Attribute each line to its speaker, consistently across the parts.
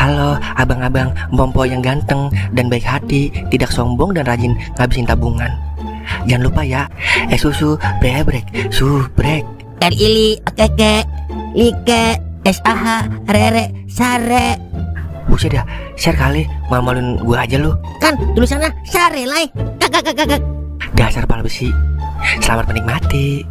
Speaker 1: Halo abang-abang Mpompo yang ganteng dan baik hati, tidak sombong dan rajin ngabisin tabungan. Jangan lupa ya, susu brebrek, subrek.
Speaker 2: Ili, okeke, like, SAH, rere, sare.
Speaker 1: Buset dah, share kali, malu-maluin gua aja lu.
Speaker 2: Kan tulisannya sare lai. Kakak.
Speaker 1: Dasar pala besi. Selamat menikmati.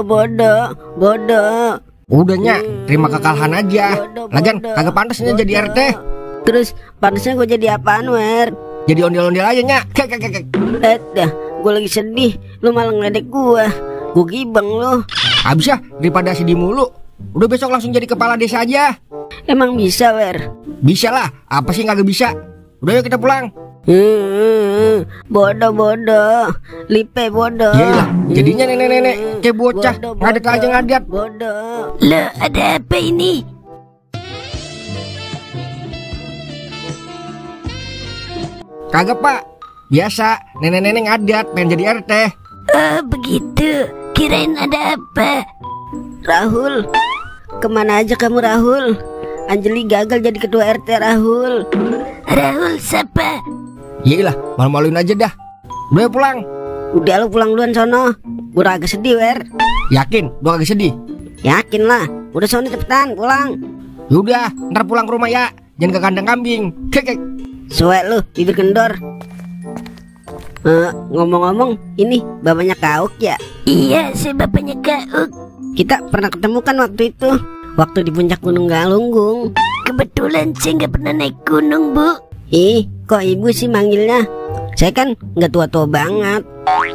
Speaker 2: Bodoh.
Speaker 3: Udah Nyak, terima kekalahan aja. Lagian kagak pantasnya jadi RT.
Speaker 2: Terus pantasnya gue jadi apaan, Wer?
Speaker 3: Jadi ondel-ondel aja Nyak.
Speaker 2: Dah, gue lagi sedih. Lu malah ngeledek gue. Gue gibeng lu.
Speaker 3: Habis ya, daripada sedih mulu. Udah besok langsung jadi kepala desa aja.
Speaker 2: Emang bisa, Wer?
Speaker 3: Bisa lah, apa sih kagak bisa? Udah yuk kita pulang.
Speaker 2: Bodoh. Lipe bodoh.
Speaker 3: Iyalah, jadinya nenek-nenek kayak bocah ngadet aja ngadet.
Speaker 2: Bodoh.
Speaker 4: Loh, ada apa ini?
Speaker 3: Kagak Pak, biasa nenek-nenek ngadet pengen jadi RT.
Speaker 4: Oh begitu, kirain ada apa?
Speaker 2: Rahul, kemana aja kamu Rahul? Anjeli gagal jadi ketua RT Rahul.
Speaker 4: Rahul siapa?
Speaker 3: Iyalah, malu-maluin aja dah. Udah pulang.
Speaker 2: Udah lu pulang duluan sono. Gue agak sedih, Wer.
Speaker 3: Yakin? Udah agak sedih?
Speaker 2: Yakin lah. Udah sono cepetan pulang.
Speaker 3: Yaudah, ntar pulang ke rumah ya. Jangan ke kandang kambing. Kek.
Speaker 2: Suek lu, bibir kendor. Ngomong-ngomong, ini bapaknya Kauk ya?
Speaker 4: Iya, saya bapaknya Kauk.
Speaker 2: Kita pernah ketemu kan waktu itu, waktu di puncak Gunung Galunggung.
Speaker 4: Kebetulan saya nggak pernah naik gunung, Bu.
Speaker 2: Ih, kok ibu sih manggilnya? Saya kan nggak tua-tua banget.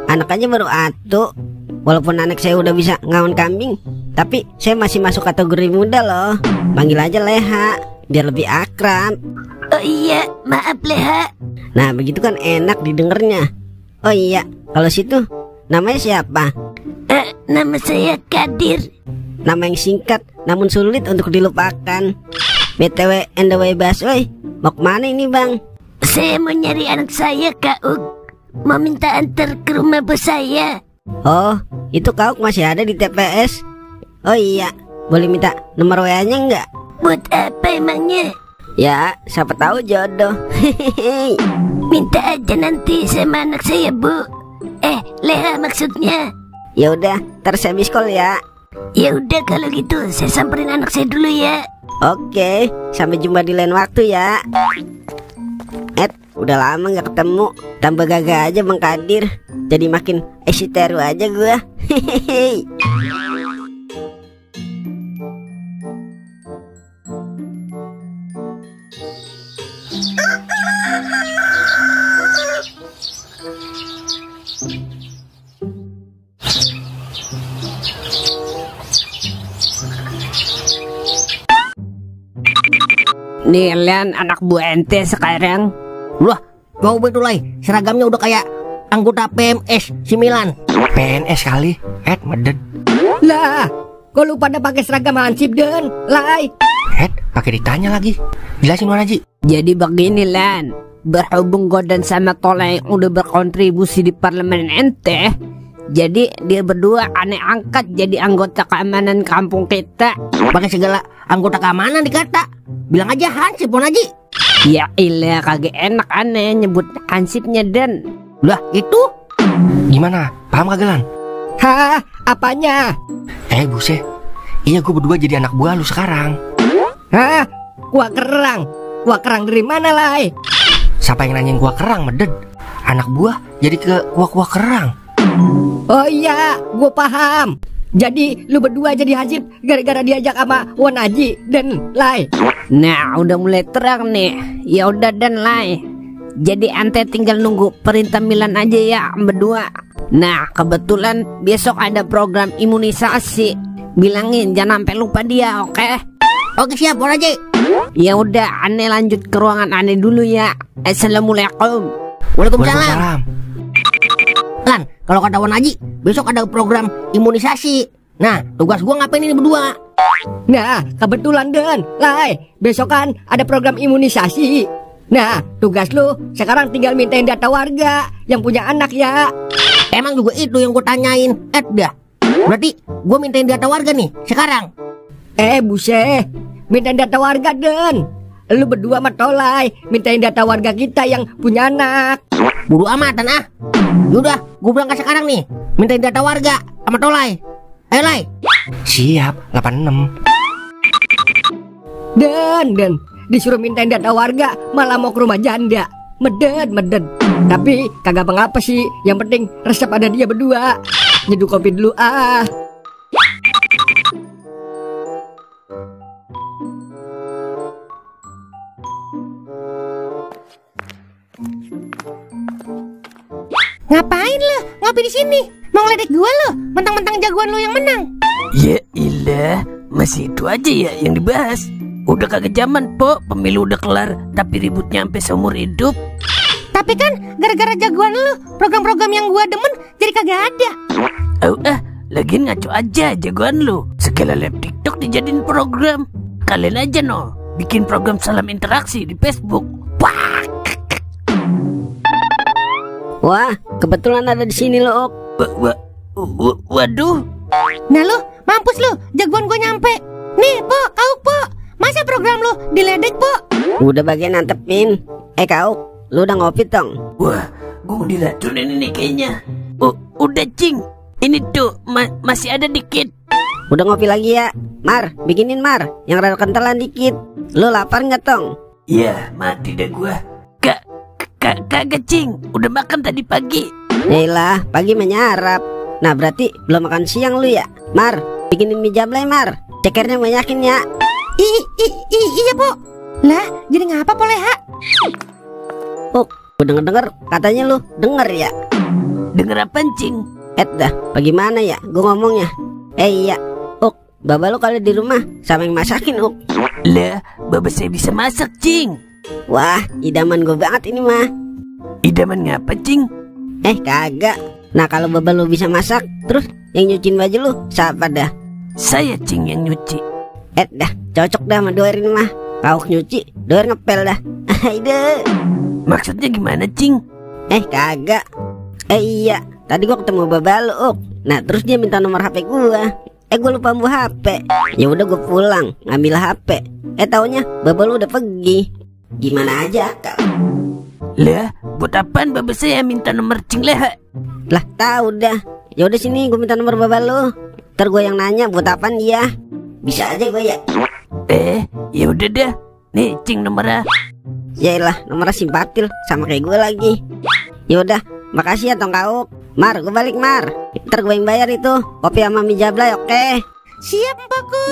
Speaker 2: Anak aja baru atu. Walaupun anak saya udah bisa ngawon kambing, tapi saya masih masuk kategori muda loh. Panggil aja Leha, biar lebih akrab.
Speaker 4: Oh iya, maaf Leha.
Speaker 2: Nah begitu kan enak didengarnya. Oh iya, kalau situ namanya siapa?
Speaker 4: Nama saya Kadir.
Speaker 2: Nama yang singkat namun sulit untuk dilupakan. BTW NDW Basoi, mau kemana ini bang?
Speaker 4: Saya mau nyari anak saya, Kauk. Mau minta antar ke rumah bos saya.
Speaker 2: Oh, itu Kauk masih ada di TPS. Oh iya, boleh minta nomor WA-nya nggak?
Speaker 4: Buat apa emangnya?
Speaker 2: Ya, siapa tahu jodoh.
Speaker 4: Minta aja nanti sama anak saya, Bu. Leha maksudnya.
Speaker 2: Ya udah, ntar saya miss call ya.
Speaker 4: Ya udah kalau gitu, saya samperin anak saya dulu ya.
Speaker 2: Oke, sampai jumpa di lain waktu ya. Udah lama gak ketemu. Tambah gagah aja Bang Kadir. Jadi makin esiteru aja gua. Hehehe.
Speaker 5: Nih lian anak buah ente sekarang.
Speaker 3: Wah, coba tuh Lai, seragamnya udah kayak anggota PMS si Milan.
Speaker 1: PNS kali, meded.
Speaker 3: Lah, kok lu pada pakai seragam hansip den, Lai?
Speaker 1: Pakai ditanya lagi. Jelasin Wan Haji.
Speaker 5: Jadi begini Lan, berhubung Godan sama Tola yang udah berkontribusi di parlemen ente, jadi dia berdua aneh angkat jadi anggota keamanan kampung kita.
Speaker 3: Pakai segala anggota keamanan dikata. Bilang aja hansip Wan Haji.
Speaker 5: Ya ilah, kagak enak aneh nyebut hansipnya Den.
Speaker 3: Lah itu
Speaker 1: Gimana? Paham kagak Lan?
Speaker 3: Hah, apanya?
Speaker 1: Buset. Iya, gue berdua jadi anak buah lu sekarang.
Speaker 3: Hah, kuah kerang. Kuah kerang dari mana Lai?
Speaker 1: Siapa yang nanyain kuah kerang, meded? Anak buah jadi ke kuah-kuah kerang.
Speaker 3: Oh iya, gue paham. Jadi lu berdua jadi hansip gara-gara diajak sama Wan Haji dan Lai.
Speaker 5: Nah udah mulai terang nih. Ya udah Dan Lai, jadi ante tinggal nunggu perintah Milan aja ya berdua. Nah kebetulan besok ada program imunisasi. Bilangin jangan sampai lupa dia, oke?
Speaker 3: Oke siap Wan Haji.
Speaker 5: Ya udah, aneh lanjut ke ruangan aneh dulu ya. Assalamualaikum.
Speaker 3: Waalaikumsalam. Lan, kalau kata Wan Haji, besok ada program imunisasi. Nah, tugas gua ngapain ini berdua? Nah, kebetulan Den, Lai, besok kan ada program imunisasi. Nah, tugas lu sekarang tinggal mintain data warga yang punya anak ya.
Speaker 5: Emang juga itu yang gue tanyain. Dah. Berarti gue mintain data warga nih sekarang.
Speaker 3: Buset, mintain data warga Den. Lu berdua sama Tolai mintain data warga kita yang punya anak.
Speaker 5: Buru amatan ah. Yaudah, gue berangkat sekarang nih. Mintain data warga sama Tolai. Ayo Lai.
Speaker 1: Siap, 86.
Speaker 3: Den, disuruh mintain data warga malah mau ke rumah janda. Meden. Tapi kagak mengapa sih. Yang penting resep ada dia berdua. Nyeduh kopi dulu ah.
Speaker 5: Ngapain lo ngopi di sini? Mau ngeledek gue lo? Mentang-mentang jagoan lo yang menang.
Speaker 4: Ya ilah, masih itu aja ya yang dibahas. Udah kagak zaman po, pemilu udah kelar, tapi ributnya sampai seumur hidup.
Speaker 5: Tapi kan gara-gara jagoan lo, program-program yang gue demen jadi kagak ada.
Speaker 4: Lagian ngaco aja jagoan lo. Segala live TikTok dijadiin program. Kalian aja no, bikin program salam interaksi di Facebook. Wah,
Speaker 2: Wah, kebetulan ada di sini lo, Ok.
Speaker 4: waduh.
Speaker 5: Nah lo, mampus lo, jagoan gue nyampe. Nih po, Kauk po, masa program lo diledek po?
Speaker 2: Udah bagian nantepin. Kau, lu udah ngopi tong?
Speaker 4: Wah, gue mau diracunin ini kayaknya. Udah Cing, ini tuh masih ada dikit.
Speaker 2: Udah ngopi lagi ya? Mar, bikinin Mar, yang rada kentalan dikit. Lu lapar nggak tong?
Speaker 4: Ya, mati dah gue. Kagak Cing, udah makan tadi pagi.
Speaker 2: Yaelah, pagi menyarap. Nah berarti belum makan siang lu ya? Mar, bikinin mie jablay Mar. Cekernya banyakin ya.
Speaker 5: Iya po. Lah, jadi ngapa po Leha?
Speaker 2: Oh, gue denger katanya lu denger ya?
Speaker 4: Denger apa Cing?
Speaker 2: Dah, bagaimana ya gue ngomongnya? Iya, baba lu kalau di rumah sama yang masakin,
Speaker 4: Lah, baba saya bisa masak Cing.
Speaker 2: Wah, idaman gue banget ini mah.
Speaker 4: Idaman ngapa Cing?
Speaker 2: Kagak. Nah kalau baba lu bisa masak, terus yang nyuciin baju lu siapa dah?
Speaker 4: Saya Cing yang nyuci.
Speaker 2: Dah, cocok dah sama Doer ini mah. Kau nyuci, Doer ngepel dah. Ide.
Speaker 4: Maksudnya gimana Cing?
Speaker 2: Kagak. Iya, tadi gua ketemu baba lu, Nah terus dia minta nomor HP gua. Gua lupa bawa HP. Ya udah gua pulang ngambil HP. Taunya baba lu udah pergi. Gimana aja kak?
Speaker 4: Lah, buat apaan baba saya minta nomor Cing Leha?
Speaker 2: Lah tahu dah. Ya udah sini gua minta nomor baba lu. Ntar gua yang nanya buat apaan dia. Bisa aja gua ya.
Speaker 4: Ya udah dah. Nih Cing nomornya.
Speaker 2: Yaelah, nomornya simpatil sama kayak gue lagi. Ya udah, makasih ya tong Kauk. Mar, gue balik Mar. Ntar gue yang bayar itu kopi sama mie jablay, oke?
Speaker 5: Siap Paku.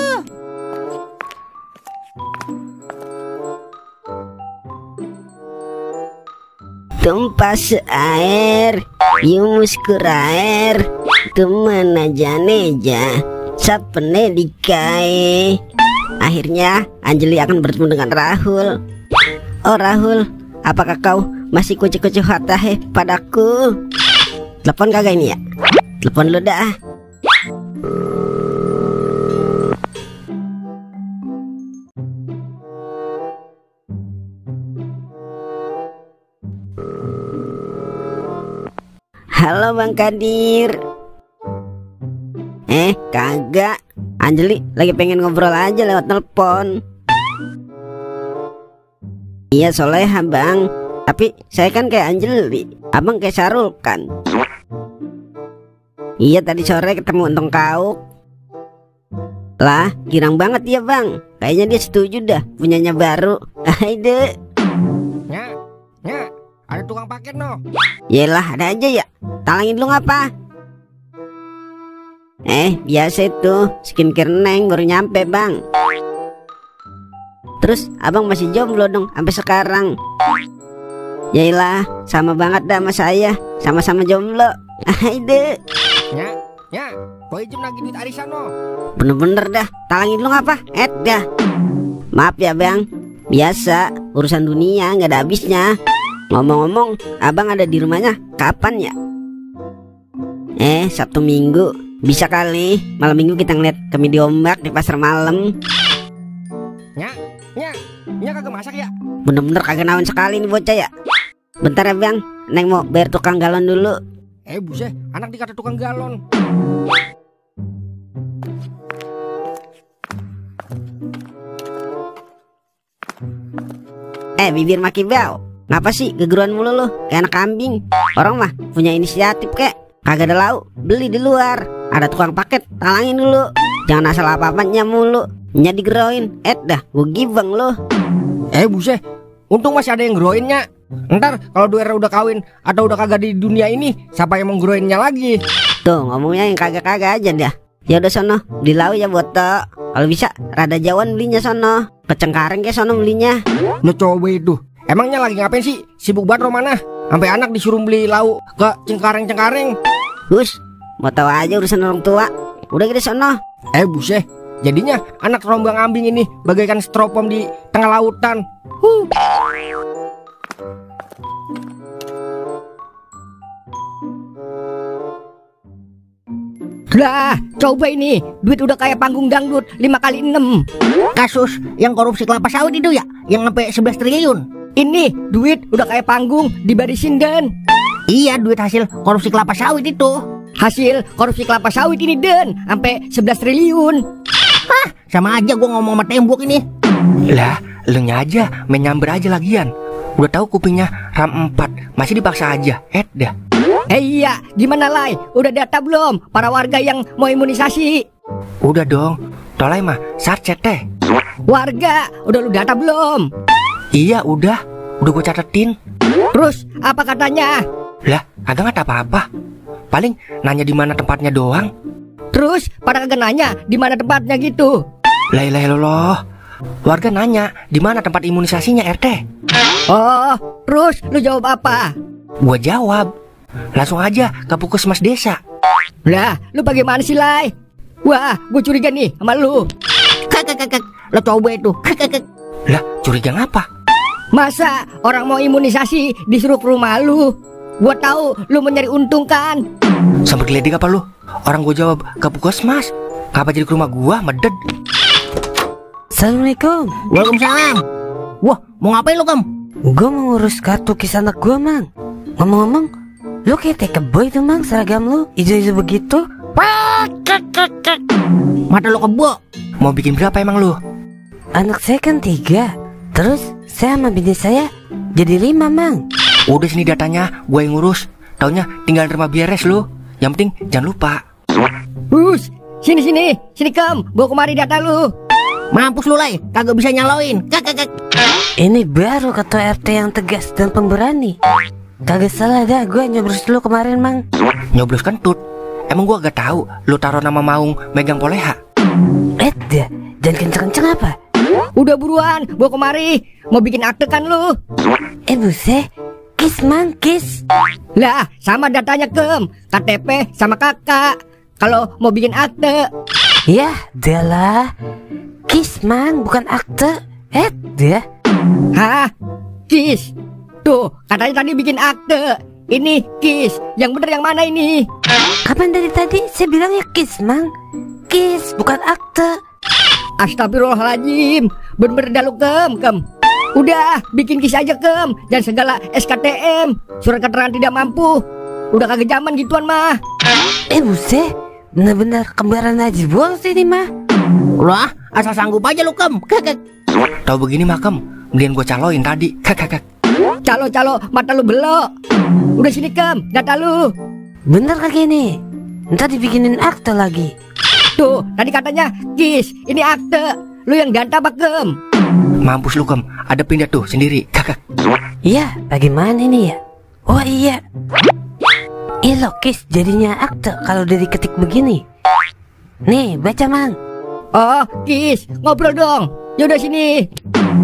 Speaker 2: Tumpah seair, yumus kurair, temen aja neja, sapene dikai. Akhirnya Anjeli akan bertemu dengan Rahul. Oh Rahul, apakah kau masih kucu-kucu hatahe padaku? Telepon kagak ini ya? Telepon lu dah. Halo Bang Kadir. Kagak. Anjeli lagi pengen ngobrol aja lewat telepon. Iya soleha bang. Tapi saya kan kayak Anjeli, abang kayak Sarul kan. Iya tadi sore ketemu Entong Kauk. Lah girang banget ya bang. Kayaknya dia setuju dah punyanya baru. Aide.
Speaker 3: Nya, ada tukang paket no.
Speaker 2: Yelah ada aja ya. Talangin lu ngapa? Biasa itu skincare Neng baru nyampe bang. Terus abang masih jomblo dong sampai sekarang. Yaelah sama banget dah sama saya. Sama-sama jomblo. Aide.
Speaker 3: Nya, boy jem lagi duit arisan no.
Speaker 2: Bener-bener dah. Talangin lu ngapa? Dah. Maaf ya bang. Biasa urusan dunia nggak ada habisnya. Ngomong-ngomong abang ada di rumahnya kapan ya? Sabtu Minggu. Bisa kali malam minggu kita ngeliat komedi ombak di pasar malam.
Speaker 3: Nya kagak masak ya?
Speaker 2: Bener-bener kagak nawan sekali nih bocah ya. Bentar ya bang, Neng mau bayar tukang galon dulu.
Speaker 3: Buset, anak dikata tukang galon.
Speaker 2: Bibir maki bau. Ngapa sih gegeruan mulu lu? Kayak anak kambing. Orang mah punya inisiatif kek. Kagak ada lauk, beli di luar. Ada tukang paket, talangin dulu. Jangan asal apa-apanya mulu. Nya digeroin, dah gue gibeng lu.
Speaker 3: Buset, untung masih ada yang geroinnya. Ntar kalau Duera udah kawin atau udah kagak di dunia ini, siapa yang mau geroinnya lagi?
Speaker 2: Tuh ngomongnya yang kagak-kagak aja dah. Ya udah sono, beli lauk ya boto. Kalau bisa rada jauhan belinya sono. Ke Cengkareng ke sono belinya.
Speaker 3: Lo coba itu. Emangnya lagi ngapain sih? Sibuk banget Romana. Sampai anak disuruh beli lauk ke Cengkareng.
Speaker 2: Gus, mau tahu aja urusan orang tua. Udah gitu sono.
Speaker 3: Buset. Jadinya anak rombang ambing ini bagaikan stropom di tengah lautan. Lah, coba ini, duit udah kayak panggung dangdut 5x6.
Speaker 4: Kasus yang korupsi kelapa sawit itu ya, yang sampai 11 triliun.
Speaker 3: Ini duit udah kayak panggung dibarisin Den.
Speaker 4: Iya, duit hasil korupsi kelapa sawit itu.
Speaker 3: Hasil korupsi kelapa sawit ini Den, sampai 11 triliun.
Speaker 4: Hah, sama aja gua ngomong sama tembok ini.
Speaker 1: Lah, lu nya aja main nyamber aja lagian. Udah tahu kupingnya RAM 4, masih dipaksa aja. Dah.
Speaker 3: Iya, gimana Lai? Udah data belum para warga yang mau imunisasi?
Speaker 1: Udah dong. Tolai mah sarcet teh.
Speaker 3: Warga, udah lu data belum?
Speaker 1: Iya, udah gue catetin.
Speaker 3: Terus apa katanya?
Speaker 1: Lah, kagak ngata apa-apa. Paling nanya di mana tempatnya doang.
Speaker 3: Terus pada kagak nanya di mana tempatnya gitu.
Speaker 1: Lah loh. Warga nanya di mana tempat imunisasinya RT.
Speaker 3: Oh, terus lu jawab apa?
Speaker 1: Gua jawab, langsung aja ke puskesmas desa.
Speaker 3: Lah, lu bagaimana sih Lai? Wah, gue curiga nih sama lu.
Speaker 4: Kak, lo coba itu.
Speaker 1: Lah, curiga ngapa?
Speaker 3: Masa orang mau imunisasi disuruh ke rumah lu? Gua tahu lu mau nyari untung kan?
Speaker 1: Sampai geledek apa lu? Orang gua jawab ke puskesmas. Ngapa jadi ke rumah gua, meded?
Speaker 5: Assalamualaikum.
Speaker 4: Waalaikumsalam. Wah, mau ngapain lo, Kam?
Speaker 5: Gue mau ngurus kartu kis anak gue, Mang. Ngomong-ngomong, lu kayak tekeboy tuh, Mang. Seragam lu hijau-hijau begitu.
Speaker 4: Mata lo kebo.
Speaker 1: Mau bikin berapa emang lu?
Speaker 5: Anak saya kan 3. Terus saya sama bini saya jadi 5, Mang.
Speaker 1: Udah sini datanya, gua yang ngurus. Taunya tinggal terima beres lu. Yang penting jangan lupa.
Speaker 3: Bus, sini Kam, bawa kemari data lu.
Speaker 4: Mampus lu, Lai, kagak bisa nyaloin. Kak.
Speaker 5: Ini baru ketua RT yang tegas dan pemberani. Kagak salah dah, gue nyoblos lu kemarin, Mang.
Speaker 1: Nyoblos kentut. Emang gua gak tahu lu taruh nama Maung megang poleha.
Speaker 5: Dah, jangan kenceng-kenceng apa?
Speaker 3: Udah buruan, bawa kemari. Mau bikin akte kan lu?
Speaker 5: Buset, kis, Mang, kis.
Speaker 3: Lah, sama datanya Kem, KTP sama kakak. Kalau mau bikin akte.
Speaker 5: Ya, adalah kis, Mang, bukan akte. Dah.
Speaker 3: Hah? Kis? Tuh, katanya tadi bikin akte. Ini kis, yang bener yang mana ini?
Speaker 5: Kapan dari tadi saya bilang ya kis, Mang. Kis, bukan akte.
Speaker 3: Astagfirullahaladzim, bener-bener dah lu Kem. Udah, bikin kis aja Kem. Jangan segala SKTM, surat keterangan tidak mampu. Udah kagak zaman gituan mah.
Speaker 5: Buset, bener-bener kembaran Haji Bols ini mah.
Speaker 4: Lah, asal sanggup aja lu, Kam. Kak.
Speaker 1: Tahu begini mah Kem, mendingan gua caloin tadi. Kak.
Speaker 3: Calo, mata lu belok. Udah sini Kem, data lu.
Speaker 5: Bener kagak ini? Ntar dibikinin akte lagi.
Speaker 3: Tuh, tadi katanya kis, ini akte. Lu yang data apa Kem?
Speaker 1: Mampus lu Kem, ada pindah tuh sendiri. Kak.
Speaker 5: Iya, bagaimana ini ya? Oh iya. Ih kis jadinya akte kalau udah diketik begini. Nih, baca, Mang.
Speaker 3: Oh, kis, ngobrol dong. Yaudah sini.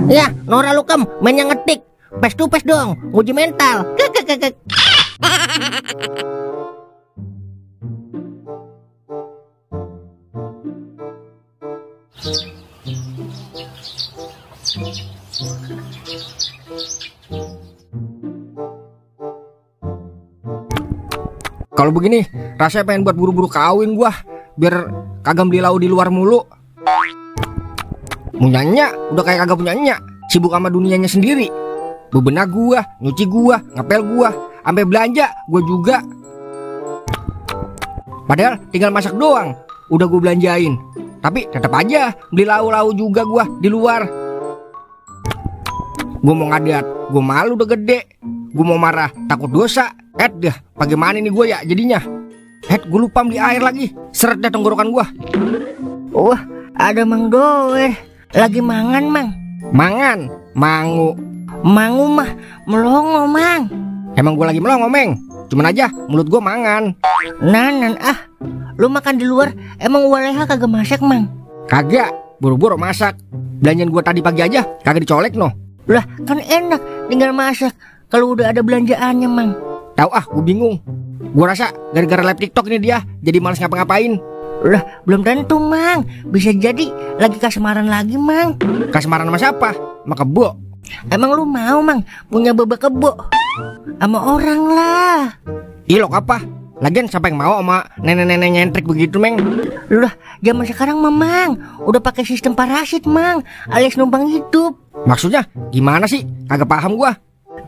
Speaker 4: Ya, Nora lu, Kam, main yang ngetik. Face to face dong, uji mental. Kak.
Speaker 6: Kalau begini, rasanya pengen buat buru-buru kawin gua, biar kagak beli lau di luar mulu. Punya nyak, udah kayak kagak punya nyak, sibuk sama dunianya sendiri. Bebenah gua, nyuci gua, ngepel gua, sampai belanja gua juga. Padahal tinggal masak doang, udah gua belanjain. Tapi tetap aja beli lau-lau juga gua di luar. Gua mau ngadat, gua malu udah gede. Gua mau marah, takut dosa. Dah, bagaimana nih gua ya jadinya? Gua lupa beli air lagi. Seret dah tenggorokan gua.
Speaker 3: Wah, ada Mang Doer. Lagi mangan, Mang.
Speaker 6: Mangan, mangu.
Speaker 3: Mangu mah melongo, Mang.
Speaker 6: Emang gua lagi melongo, Meng. Cuman aja mulut gua mangan.
Speaker 3: Nanan lu makan di luar emang waleha kagak masak, Mang?
Speaker 6: Kagak, buru-buru masak. Belanjaan gua tadi pagi aja kagak dicolek noh.
Speaker 3: Lah kan enak tinggal masak kalau udah ada belanjaannya, Mang.
Speaker 6: Tahu gua bingung. Gua rasa gara-gara live TikTok ini dia jadi malas ngapa-ngapain.
Speaker 3: Lah belum tentu, Mang. Bisa jadi lagi kasmaran lagi, Mang.
Speaker 6: Kasmaran sama siapa? Sama kebo.
Speaker 3: Emang lu mau, Mang, punya bebek kebo? Sama orang lah.
Speaker 6: Ilok apa? Lagian siapa yang mau sama nenek-nenek nyentrik begitu, Meng?
Speaker 3: Lah, zaman sekarang Mang udah pakai sistem parasit, Mang, alias numpang hidup.
Speaker 6: Maksudnya gimana sih? Kagak paham gua.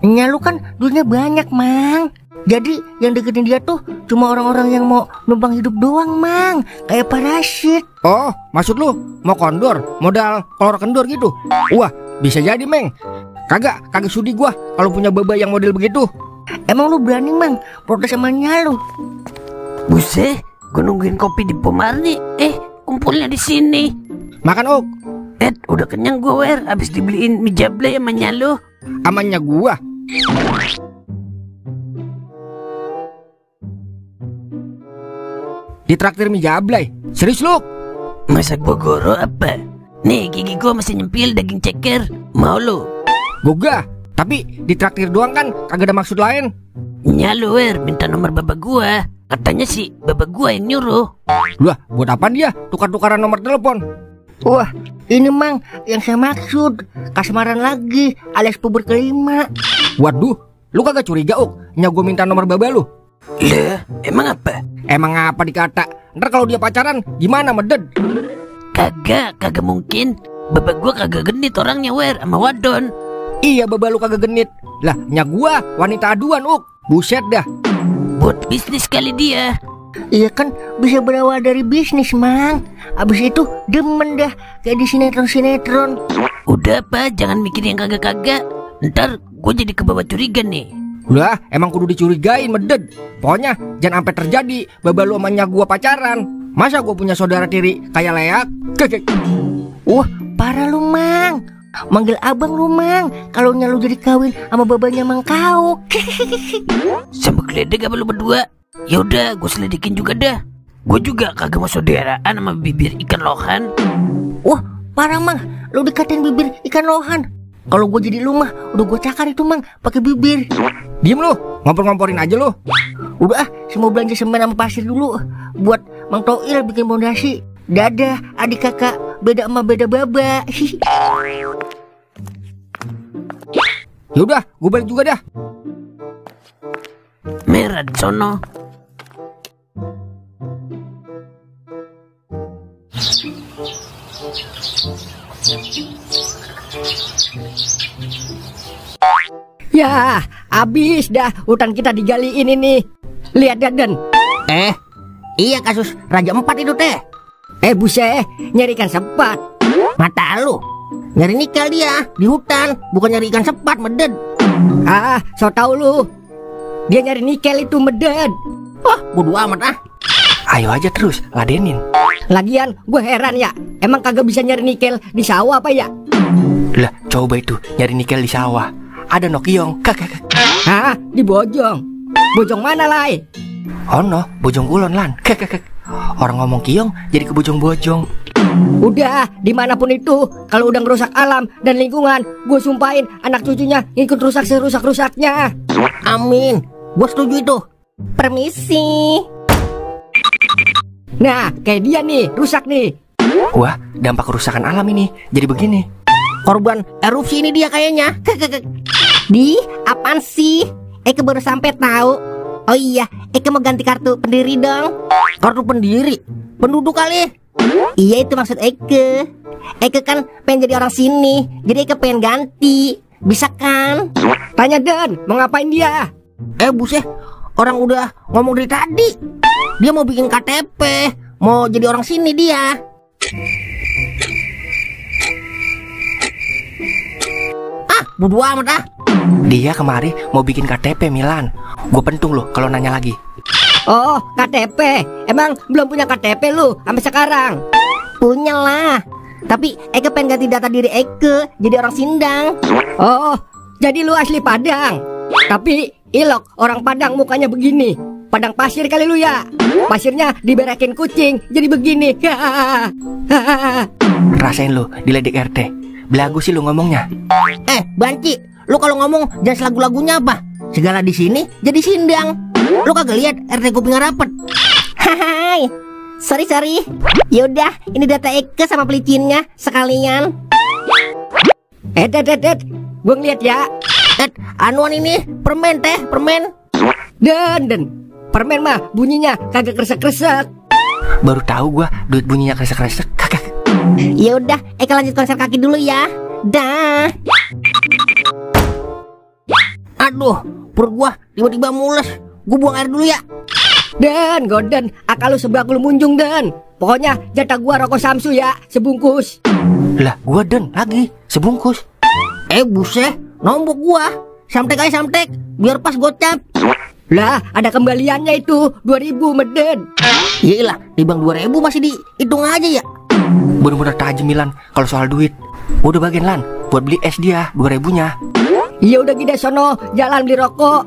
Speaker 3: Nya lu kan duitnya banyak, Mang. Jadi yang deketin dia tuh cuma orang-orang yang mau numpang hidup doang, Mang. Kayak parasit.
Speaker 6: Oh, maksud lu mau kondor, modal kolor kendor gitu? Wah, bisa jadi, Meng. Kagak sudi gua kalau punya baba yang model begitu.
Speaker 3: Emang lu berani, Mang, protes sama nya lu?
Speaker 4: Buset, gue nungguin kopi di Pomarni. Kumpulnya di sini.
Speaker 6: Makan, Ok.
Speaker 4: Udah kenyang gue, Wer. Abis dibeliin mie jablay sama nya lu.
Speaker 6: Amannya gua. Ditraktir mie jablay. Serius lu?
Speaker 4: Masak Bogoro apa? Nih, gigi gue masih nyempil daging ceker. Mau lu?
Speaker 6: Boga. Tapi ditraktir doang kan kagak ada maksud lain.
Speaker 4: Nya lu, Wer, minta nomor baba gua. Katanya sih baba gua yang nyuruh.
Speaker 6: Lah, buat apa dia tukar-tukaran nomor telepon?
Speaker 3: Wah, ini, Mang, yang saya maksud. Kasmaran lagi, alias puber kelima.
Speaker 6: Waduh, lu kagak curiga, Ok? Nya gua minta nomor baba lu.
Speaker 4: Lah, emang apa?
Speaker 6: Emang apa dikata? Ntar kalau dia pacaran gimana, meded?
Speaker 4: Kagak mungkin. Baba gua kagak genit orangnya, Wer, sama wadon.
Speaker 6: Iya, baba lu kagak genit. Lah, nya gua wanita aduan, Ok. Buset dah.
Speaker 4: Buat bisnis kali dia.
Speaker 3: Iya kan, bisa berawal dari bisnis, Mang. Abis itu demen dah kayak di sinetron-sinetron.
Speaker 4: Udah apa, jangan mikir yang kagak-kagak. Ntar gue jadi kebawa curiga nih.
Speaker 6: Lah, emang kudu dicurigain, meded. Pokoknya jangan sampai terjadi baba lu sama nya gua pacaran. Masa gua punya saudara tiri kayak Leak?
Speaker 3: Wah, parah lu, Mang. Manggil abang lu, Mang, kalau nya lu jadi kawin sama babanya Mang Kauk.
Speaker 4: Sama geledek apa lu berdua? Yaudah, gue selidikin juga dah. Gue juga kagak mau saudaraan sama bibir ikan lohan.
Speaker 3: Wah, parah, Mang. Lu dikatain bibir ikan lohan. Kalau gue jadi lu mah udah gue cakar itu, Mang, pakai bibir.
Speaker 6: Diem lu, ngompor-ngomporin aja lu.
Speaker 3: Udah semua belanja semen sama pasir dulu buat Mang Toil bikin pondasi. Dadah adik kakak, beda sama beda baba.
Speaker 6: Yaudah, gue balik juga dah.
Speaker 4: Merah di sono.
Speaker 3: Ya, abis dah hutan kita digaliin ini. Lihat, Daden.
Speaker 2: Iya kasus Raja 4 itu teh.
Speaker 3: Buset, nyari ikan sepat.
Speaker 2: Mata lu, nyari nikel dia di hutan, bukan nyari ikan sepat, meded.
Speaker 3: So tau lu. Dia nyari nikel itu, meded.
Speaker 2: Wah, bodo amat ah.
Speaker 1: Ayo aja terus, ladenin.
Speaker 3: Lagian gue heran ya, emang kagak bisa nyari nikel di sawah apa ya?
Speaker 1: Lah, coba itu nyari nikel di sawah. Ada Nokiong, kakak.
Speaker 3: Di Bojong. Bojong mana, Lai?
Speaker 1: Ono, Bojong Kulon lan. Kakak. Orang ngomong kiong jadi ke bojong-bojong.
Speaker 3: Udah, dimanapun itu, kalau udah ngerusak alam dan lingkungan, gue sumpahin anak cucunya ngikut rusak serusak-rusaknya.
Speaker 2: Amin, gue setuju itu. Permisi.
Speaker 3: Nah, kayak dia nih, rusak nih.
Speaker 1: Wah, dampak kerusakan alam ini jadi begini.
Speaker 2: Korban erupsi ini dia kayaknya.
Speaker 5: Di, apaan sih? Baru sampai tahu.
Speaker 2: Oh iya, Eke mau ganti kartu pendiri dong.
Speaker 6: Kartu pendiri? Penduduk kali?
Speaker 2: Iya itu maksud Eke. Eke kan pengen jadi orang sini, jadi Eke pengen ganti. Bisa kan?
Speaker 3: Tanya Den, mau ngapain dia?
Speaker 6: Buset, orang udah ngomong dari tadi. Dia mau bikin KTP, mau jadi orang sini dia. Bodo amat ah.
Speaker 1: Dia kemari mau bikin KTP Milan. Gue pentung loh kalau nanya lagi.
Speaker 3: Oh, KTP. Emang belum punya KTP lu sampai sekarang?
Speaker 2: Punya lah. Tapi Eke pengen ganti data diri Eke jadi orang Sindang.
Speaker 3: Oh, jadi lu asli Padang. Tapi ilok orang Padang mukanya begini. Padang pasir kali lu ya. Pasirnya diberekin kucing jadi begini.
Speaker 1: Rasain lu diledek RT. Belagu sih lu ngomongnya.
Speaker 6: Banci, lu kalau ngomong jangan lagu-lagunya apa? Segala di sini jadi Sindang. Lu kagak lihat RT kupingnya rapet.
Speaker 2: Hai. Sorry. Yaudah, ini data Eke sama pelicinnya sekalian.
Speaker 3: Gue ngeliat ya.
Speaker 6: Anuan ini permen teh, permen.
Speaker 3: Den, permen mah bunyinya kagak kresek-kresek.
Speaker 1: Baru tahu gua duit bunyinya kresek-kresek. Kagak.
Speaker 2: Ya udah, Eke lanjut konser kaki dulu ya. Dah.
Speaker 6: Aduh, perut gua tiba-tiba mules. Gua buang air dulu ya.
Speaker 3: Den, Gordon, akal lu sebelah lu munjung Den. Pokoknya jatah gua rokok Samsu ya, sebungkus.
Speaker 1: Lah, gua Den lagi sebungkus.
Speaker 6: Buset, nombok gua. Samtek aja samtek, biar pas gocap.
Speaker 3: Lah, ada kembaliannya itu 2000 meden.
Speaker 6: Iyalah, di bank 2000 masih dihitung aja ya.
Speaker 1: Bener-bener tajam Milan kalau soal duit. Udah bagian Lan buat beli es dia 2000-nya.
Speaker 3: Iya udah gede sono, jalan beli rokok.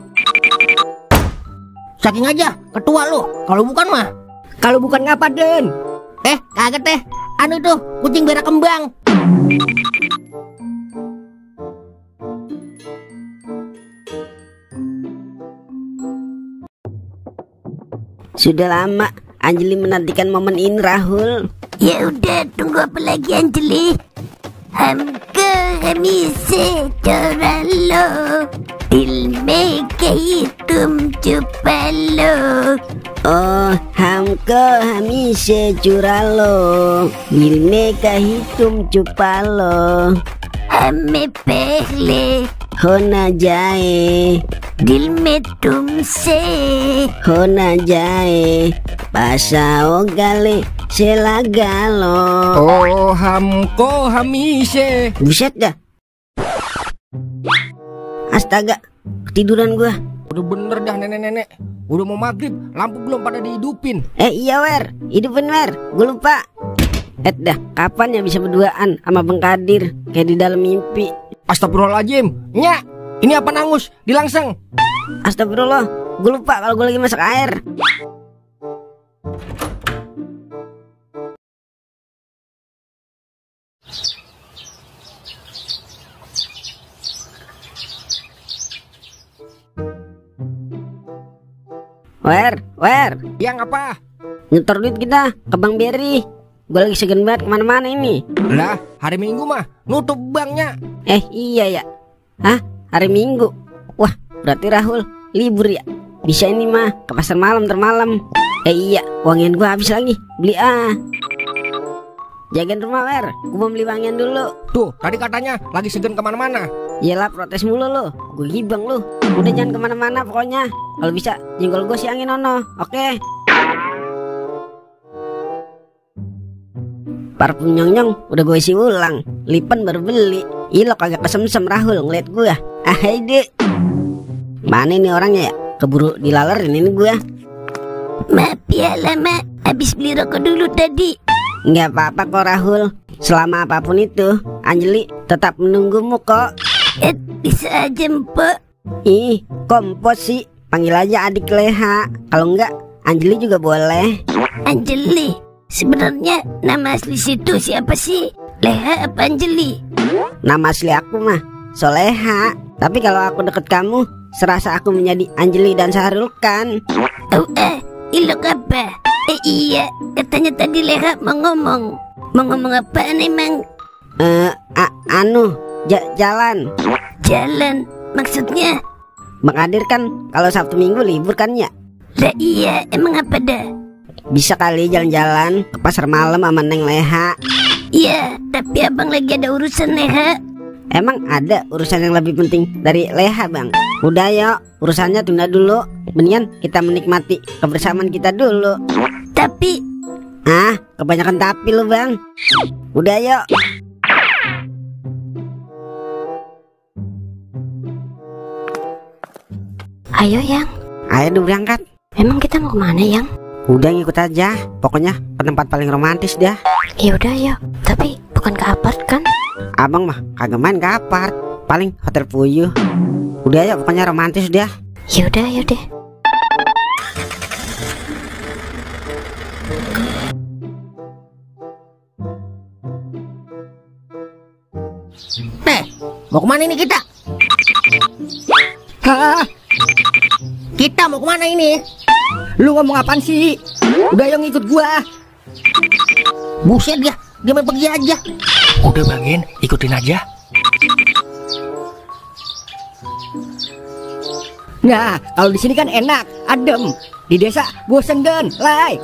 Speaker 6: Saking aja ketua lo, kalau bukan mah.
Speaker 3: Kalau bukan ngapa Den?
Speaker 6: Kagak teh. Anu itu kucing berak kembang.
Speaker 2: Sudah lama Anjali menantikan momen ini, Rahul.
Speaker 5: Ya udah, tunggu apa lagi Anjali? Hamko hamise coralo, dil में कहीं तुम छुपा लो.
Speaker 2: Oh, हमको हमेशा चुरा लो, दिल में कहीं तुम छुपा लो.
Speaker 5: हमें पहले
Speaker 2: हो न जाए,
Speaker 5: दिल में तुमसे
Speaker 2: हो न जाए, pasao gale selagalo.
Speaker 6: Oh, hamko hamise.
Speaker 2: Buset dah. Astaga, ketiduran gua.
Speaker 6: Udah bener dah nenek-nenek. Udah mau maghrib, lampu belum pada dihidupin.
Speaker 2: Iya Wer, hidupin Wer, gue lupa. Dah, kapan ya bisa berduaan sama Bang Kadir kayak di dalam mimpi?
Speaker 6: Astagfirullahaladzim, Nyak, ini apa nangus? Dilangseng.
Speaker 2: Astagfirullah, gue lupa kalau gue lagi masak air. Wer,
Speaker 6: Yang apa?
Speaker 2: nyetor duit kita ke Bang Berry. Gue lagi segen banget kemana-mana ini.
Speaker 6: Lah, hari Minggu mah nutup banknya.
Speaker 2: Iya ya. Hah? Hari Minggu? Wah, berarti Rahul libur ya. Bisa ini mah ke pasar malam termalam. Iya, wangian gue habis lagi. Beli jagain rumah Wer, gue mau beli wangian dulu.
Speaker 6: Tuh, tadi katanya lagi segen kemana-mana.
Speaker 2: Yalah, protes mulu lo. Gue gibang lo. Udah jangan kemana-mana pokoknya. Kalau bisa jenggol gue siangin ono. Oke. Parfum nyong-nyong udah gue isi ulang. Lipen baru beli. Ih, lo kagak kesemsem Rahul ngeliat gue. Dek. Mana ini orangnya ya? Keburu dilalerin ini gue.
Speaker 5: Maaf ya lama, habis beli rokok dulu tadi.
Speaker 2: Nggak apa-apa kok Rahul. Selama apapun itu, Anjali tetap menunggumu kok.
Speaker 5: Bisa aja Mpok.
Speaker 2: Ih, kompos sih. Panggil aja adik Leha. Kalau enggak, Anjali juga boleh.
Speaker 5: Anjali, sebenarnya nama asli situ siapa sih? Leha apa Anjali?
Speaker 2: Nama asli aku mah Soleha. Tapi kalau aku deket kamu, serasa aku menjadi Anjali dan Sahrul kan.
Speaker 5: Oh ilok apa? Iya, katanya tadi Leha mau ngomong. Mau ngomong apaan emang?
Speaker 2: Jalan.
Speaker 5: Jalan, maksudnya?
Speaker 2: Bang Adir kan kalau Sabtu Minggu libur kan ya?
Speaker 5: Lah iya, emang apa dah?
Speaker 2: Bisa kali jalan-jalan ke pasar malam sama Neng Leha.
Speaker 5: Iya, tapi abang lagi ada urusan Leha.
Speaker 2: Emang ada urusan yang lebih penting dari Leha bang? Udah yuk, urusannya tunda dulu. Mendingan kita menikmati kebersamaan kita dulu.
Speaker 5: Tapi
Speaker 2: Kebanyakan tapi lu bang. Udah yuk.
Speaker 5: ayo Yang,
Speaker 2: Ayo udah berangkat.
Speaker 5: emang kita mau kemana Yang?
Speaker 2: Udah ngikut aja. Pokoknya ke tempat paling romantis dah.
Speaker 5: Ya udah ayo, tapi bukan ke apart kan?
Speaker 2: Abang mah kagak main ke apart, paling hotel Puyuh. Udah ya pokoknya romantis dah.
Speaker 5: Ya udah, ayo deh.
Speaker 3: Mau kemana ini kita? Hah? Kita mau kemana ini? Lu ngomong apaan sih? Udah yang ikut gua. Buset dia main pergi aja.
Speaker 1: Udah Bangin, ikutin aja.
Speaker 3: Nah, kalau di sini kan enak, adem. Di desa bosen den, Lai.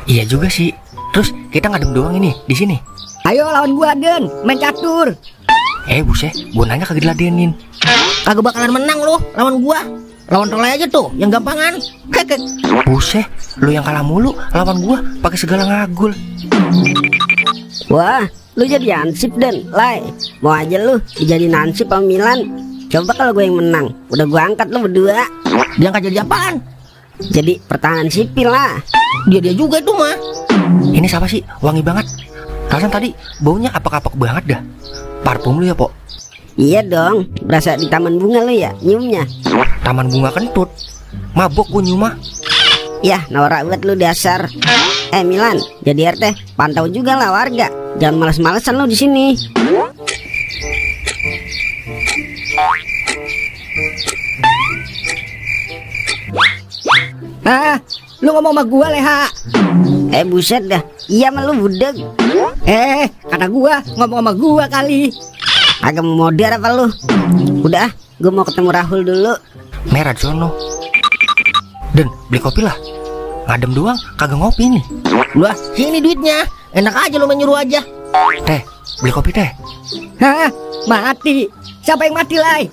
Speaker 1: Iya juga sih. Terus kita ngadem doang ini di sini.
Speaker 3: Ayo lawan gua den, main catur.
Speaker 1: Buset, gua nanya kagak diladenin.
Speaker 3: Kagak bakalan menang lu lawan gua. Lawan Toleh aja tuh, yang gampangan.
Speaker 1: Buset, lu yang kalah mulu lawan gua pakai segala ngagul.
Speaker 2: Wah, lu jadi ansip dan Lai. Mau aja lu dijadiin ansip sama Milan. Coba kalau gue yang menang, udah gue angkat lu berdua.
Speaker 3: Dia angkat jadi apaan?
Speaker 2: Jadi pertahanan sipil lah.
Speaker 3: Dia juga itu mah.
Speaker 1: Ini siapa sih? Wangi banget. Rasanya tadi baunya apak-apak banget dah. Parfum lu ya, Pok?
Speaker 2: Iya dong, berasa di taman bunga lu ya nyiumnya.
Speaker 1: Taman bunga kentut. Mabok gua nyium mah.
Speaker 2: Yah, norak banget lu dasar. Milan, jadi RT pantau juga lah warga. Jangan males-malesan lu di sini.
Speaker 3: Lu ngomong sama gua Leha.
Speaker 2: Buset dah. Iya mah lu budeg.
Speaker 3: Kata gua ngomong sama gua kali.
Speaker 2: Agak modern apa lu? Udah, gue mau ketemu Rahul dulu.
Speaker 1: Merah sono. Dan beli kopi lah. Ngadem doang, kagak ngopi nih.
Speaker 3: Lah, sini duitnya. Enak aja lu menyuruh aja.
Speaker 1: Teh, beli kopi teh.
Speaker 3: Hah? Mati. Siapa yang mati, Lai?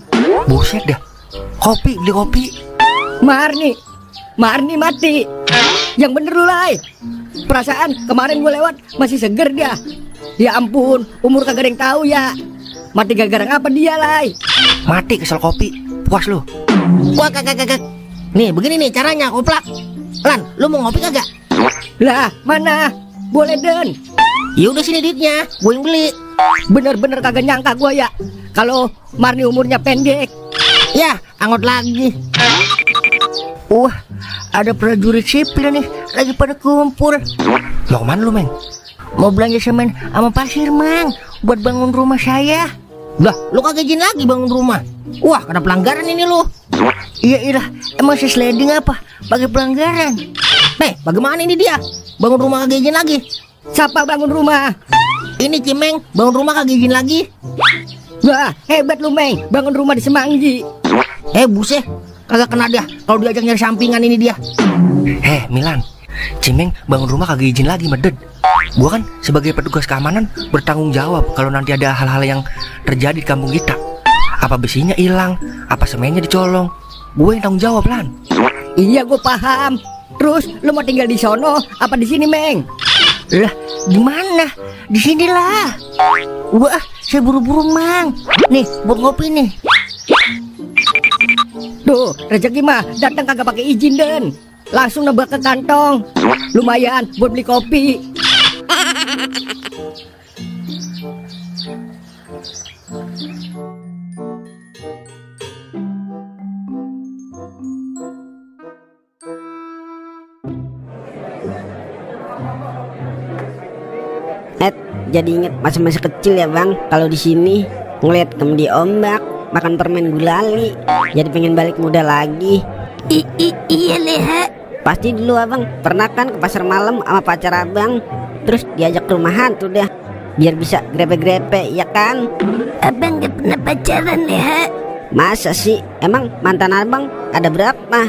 Speaker 1: Buset dah. Kopi, beli kopi.
Speaker 3: Marni mati. Yang bener lu, Lai. Perasaan kemarin gue lewat masih seger dia. Ya ampun, umur kagak ada yang tahu ya. Mati gara-gara ngapa dia, Lai?
Speaker 1: Mati kesel kopi. Puas lu.
Speaker 3: Wah, kagak. Nih, begini nih caranya, koplak. Lan, lu mau ngopi kagak? Lah, mana? Boleh, Den. Ya udah sini duitnya, gue yang beli. Bener-bener kagak nyangka gue ya kalau Marni umurnya pendek. Ya, angot lagi. Wah, ada prajurit sipil nih lagi pada kumpul.
Speaker 1: Mau kemana lu, Meng?
Speaker 3: Mau belanja semen sama pasir, Mang, buat bangun rumah saya. Lah, lu kagak izin lagi bangun rumah. Wah, kena pelanggaran ini lu. Iya, emang si sliding apa? Pakai pelanggaran. Bagaimana ini dia? Bangun rumah kagak izin lagi. Siapa bangun rumah? Ini Cimeng, bangun rumah kagak izin lagi. Wah, hebat lu, Meng, bangun rumah di Semanggi. Buset, kagak kena dia kalau diajak nyari sampingan ini dia.
Speaker 1: Milan, Cimeng bangun rumah kagak izin lagi, meded. Gua kan sebagai petugas keamanan bertanggung jawab kalau nanti ada hal-hal yang terjadi di kampung kita. Apa besinya hilang, apa semennya dicolong, gue yang tanggung jawab, Lan.
Speaker 3: Iya, gue paham. Terus lu mau tinggal di sono apa di sini, Meng? Lah, di mana? Di sinilah. Wah, saya buru-buru, Mang. Nih, buat ngopi nih. Tuh, rezeki mah datang kagak pakai izin, Den. Langsung nebak ke kantong. Lumayan buat beli kopi.
Speaker 2: Jadi inget masa-masa kecil ya bang. Kalau di sini ngeliat kemudi ombak, makan permen gulali, jadi pengen balik muda lagi.
Speaker 5: Iya Leha.
Speaker 2: Pasti dulu abang pernah kan ke pasar malam sama pacar abang, terus diajak ke rumah hantu dah, biar bisa grepe-grepe, ya kan?
Speaker 5: Abang gak pernah pacaran, Leha.
Speaker 2: Masa sih? Emang mantan abang ada berapa?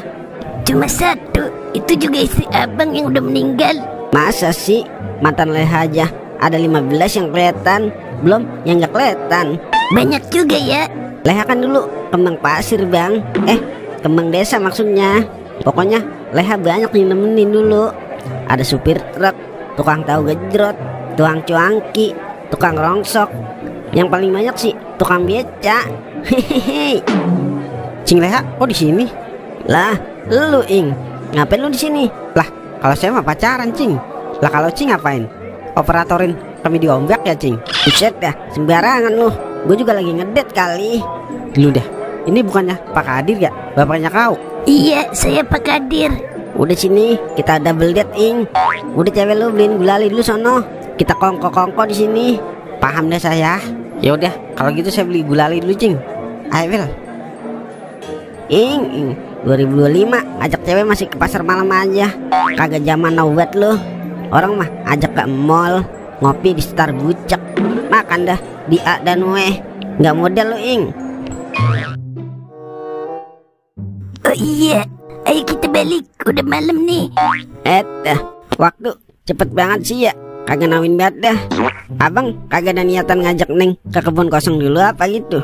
Speaker 5: Cuma satu, itu juga istri abang yang udah meninggal.
Speaker 2: Masa sih? Mantan Leha aja ada 15 yang kelihatan, belum yang gak kelihatan.
Speaker 5: Banyak juga ya.
Speaker 2: Leha kan dulu kembang pasir bang. Kembang desa maksudnya. Pokoknya Leha banyak yang nemenin dulu. Ada supir truk, tukang tahu gejrot, tukang cuangki, tukang rongsok. Yang paling banyak sih tukang beca. Hehehe.
Speaker 6: Cing Leha, kok di sini?
Speaker 2: Lah, lu Ing, ngapain lu di sini?
Speaker 6: Lah, kalau saya mah pacaran, Cing. Lah kalau Cing ngapain? Operatorin kami diombak ya, Cing?
Speaker 2: Buset dah, sembarangan lu. Gue juga lagi ngedet kali.
Speaker 6: Lu dah, ini bukannya Pak Kadir ya? Bapaknya kau?
Speaker 5: Iya, saya Pak Kadir.
Speaker 2: Udah sini, kita double date Ing. Udah cewek lu beliin gulali dulu sono. Kita kongko-kongko di sini.
Speaker 6: Paham deh saya. Ya udah, kalau gitu saya beli gulali dulu, Cing. Ayo, Wil.
Speaker 2: Ing, 2025 ajak cewek masih ke pasar malam aja. Kagak zaman now banget lu. Orang mah ajak ke mall, ngopi di Star Bucek, makan dah di A dan W. Nggak model lu Ing.
Speaker 5: Oh iya, ayo kita balik, udah malam nih.
Speaker 2: Waktu cepet banget sih ya. Kagak nawin banget dah. Abang kagak ada niatan ngajak Neng ke kebun kosong dulu apa gitu?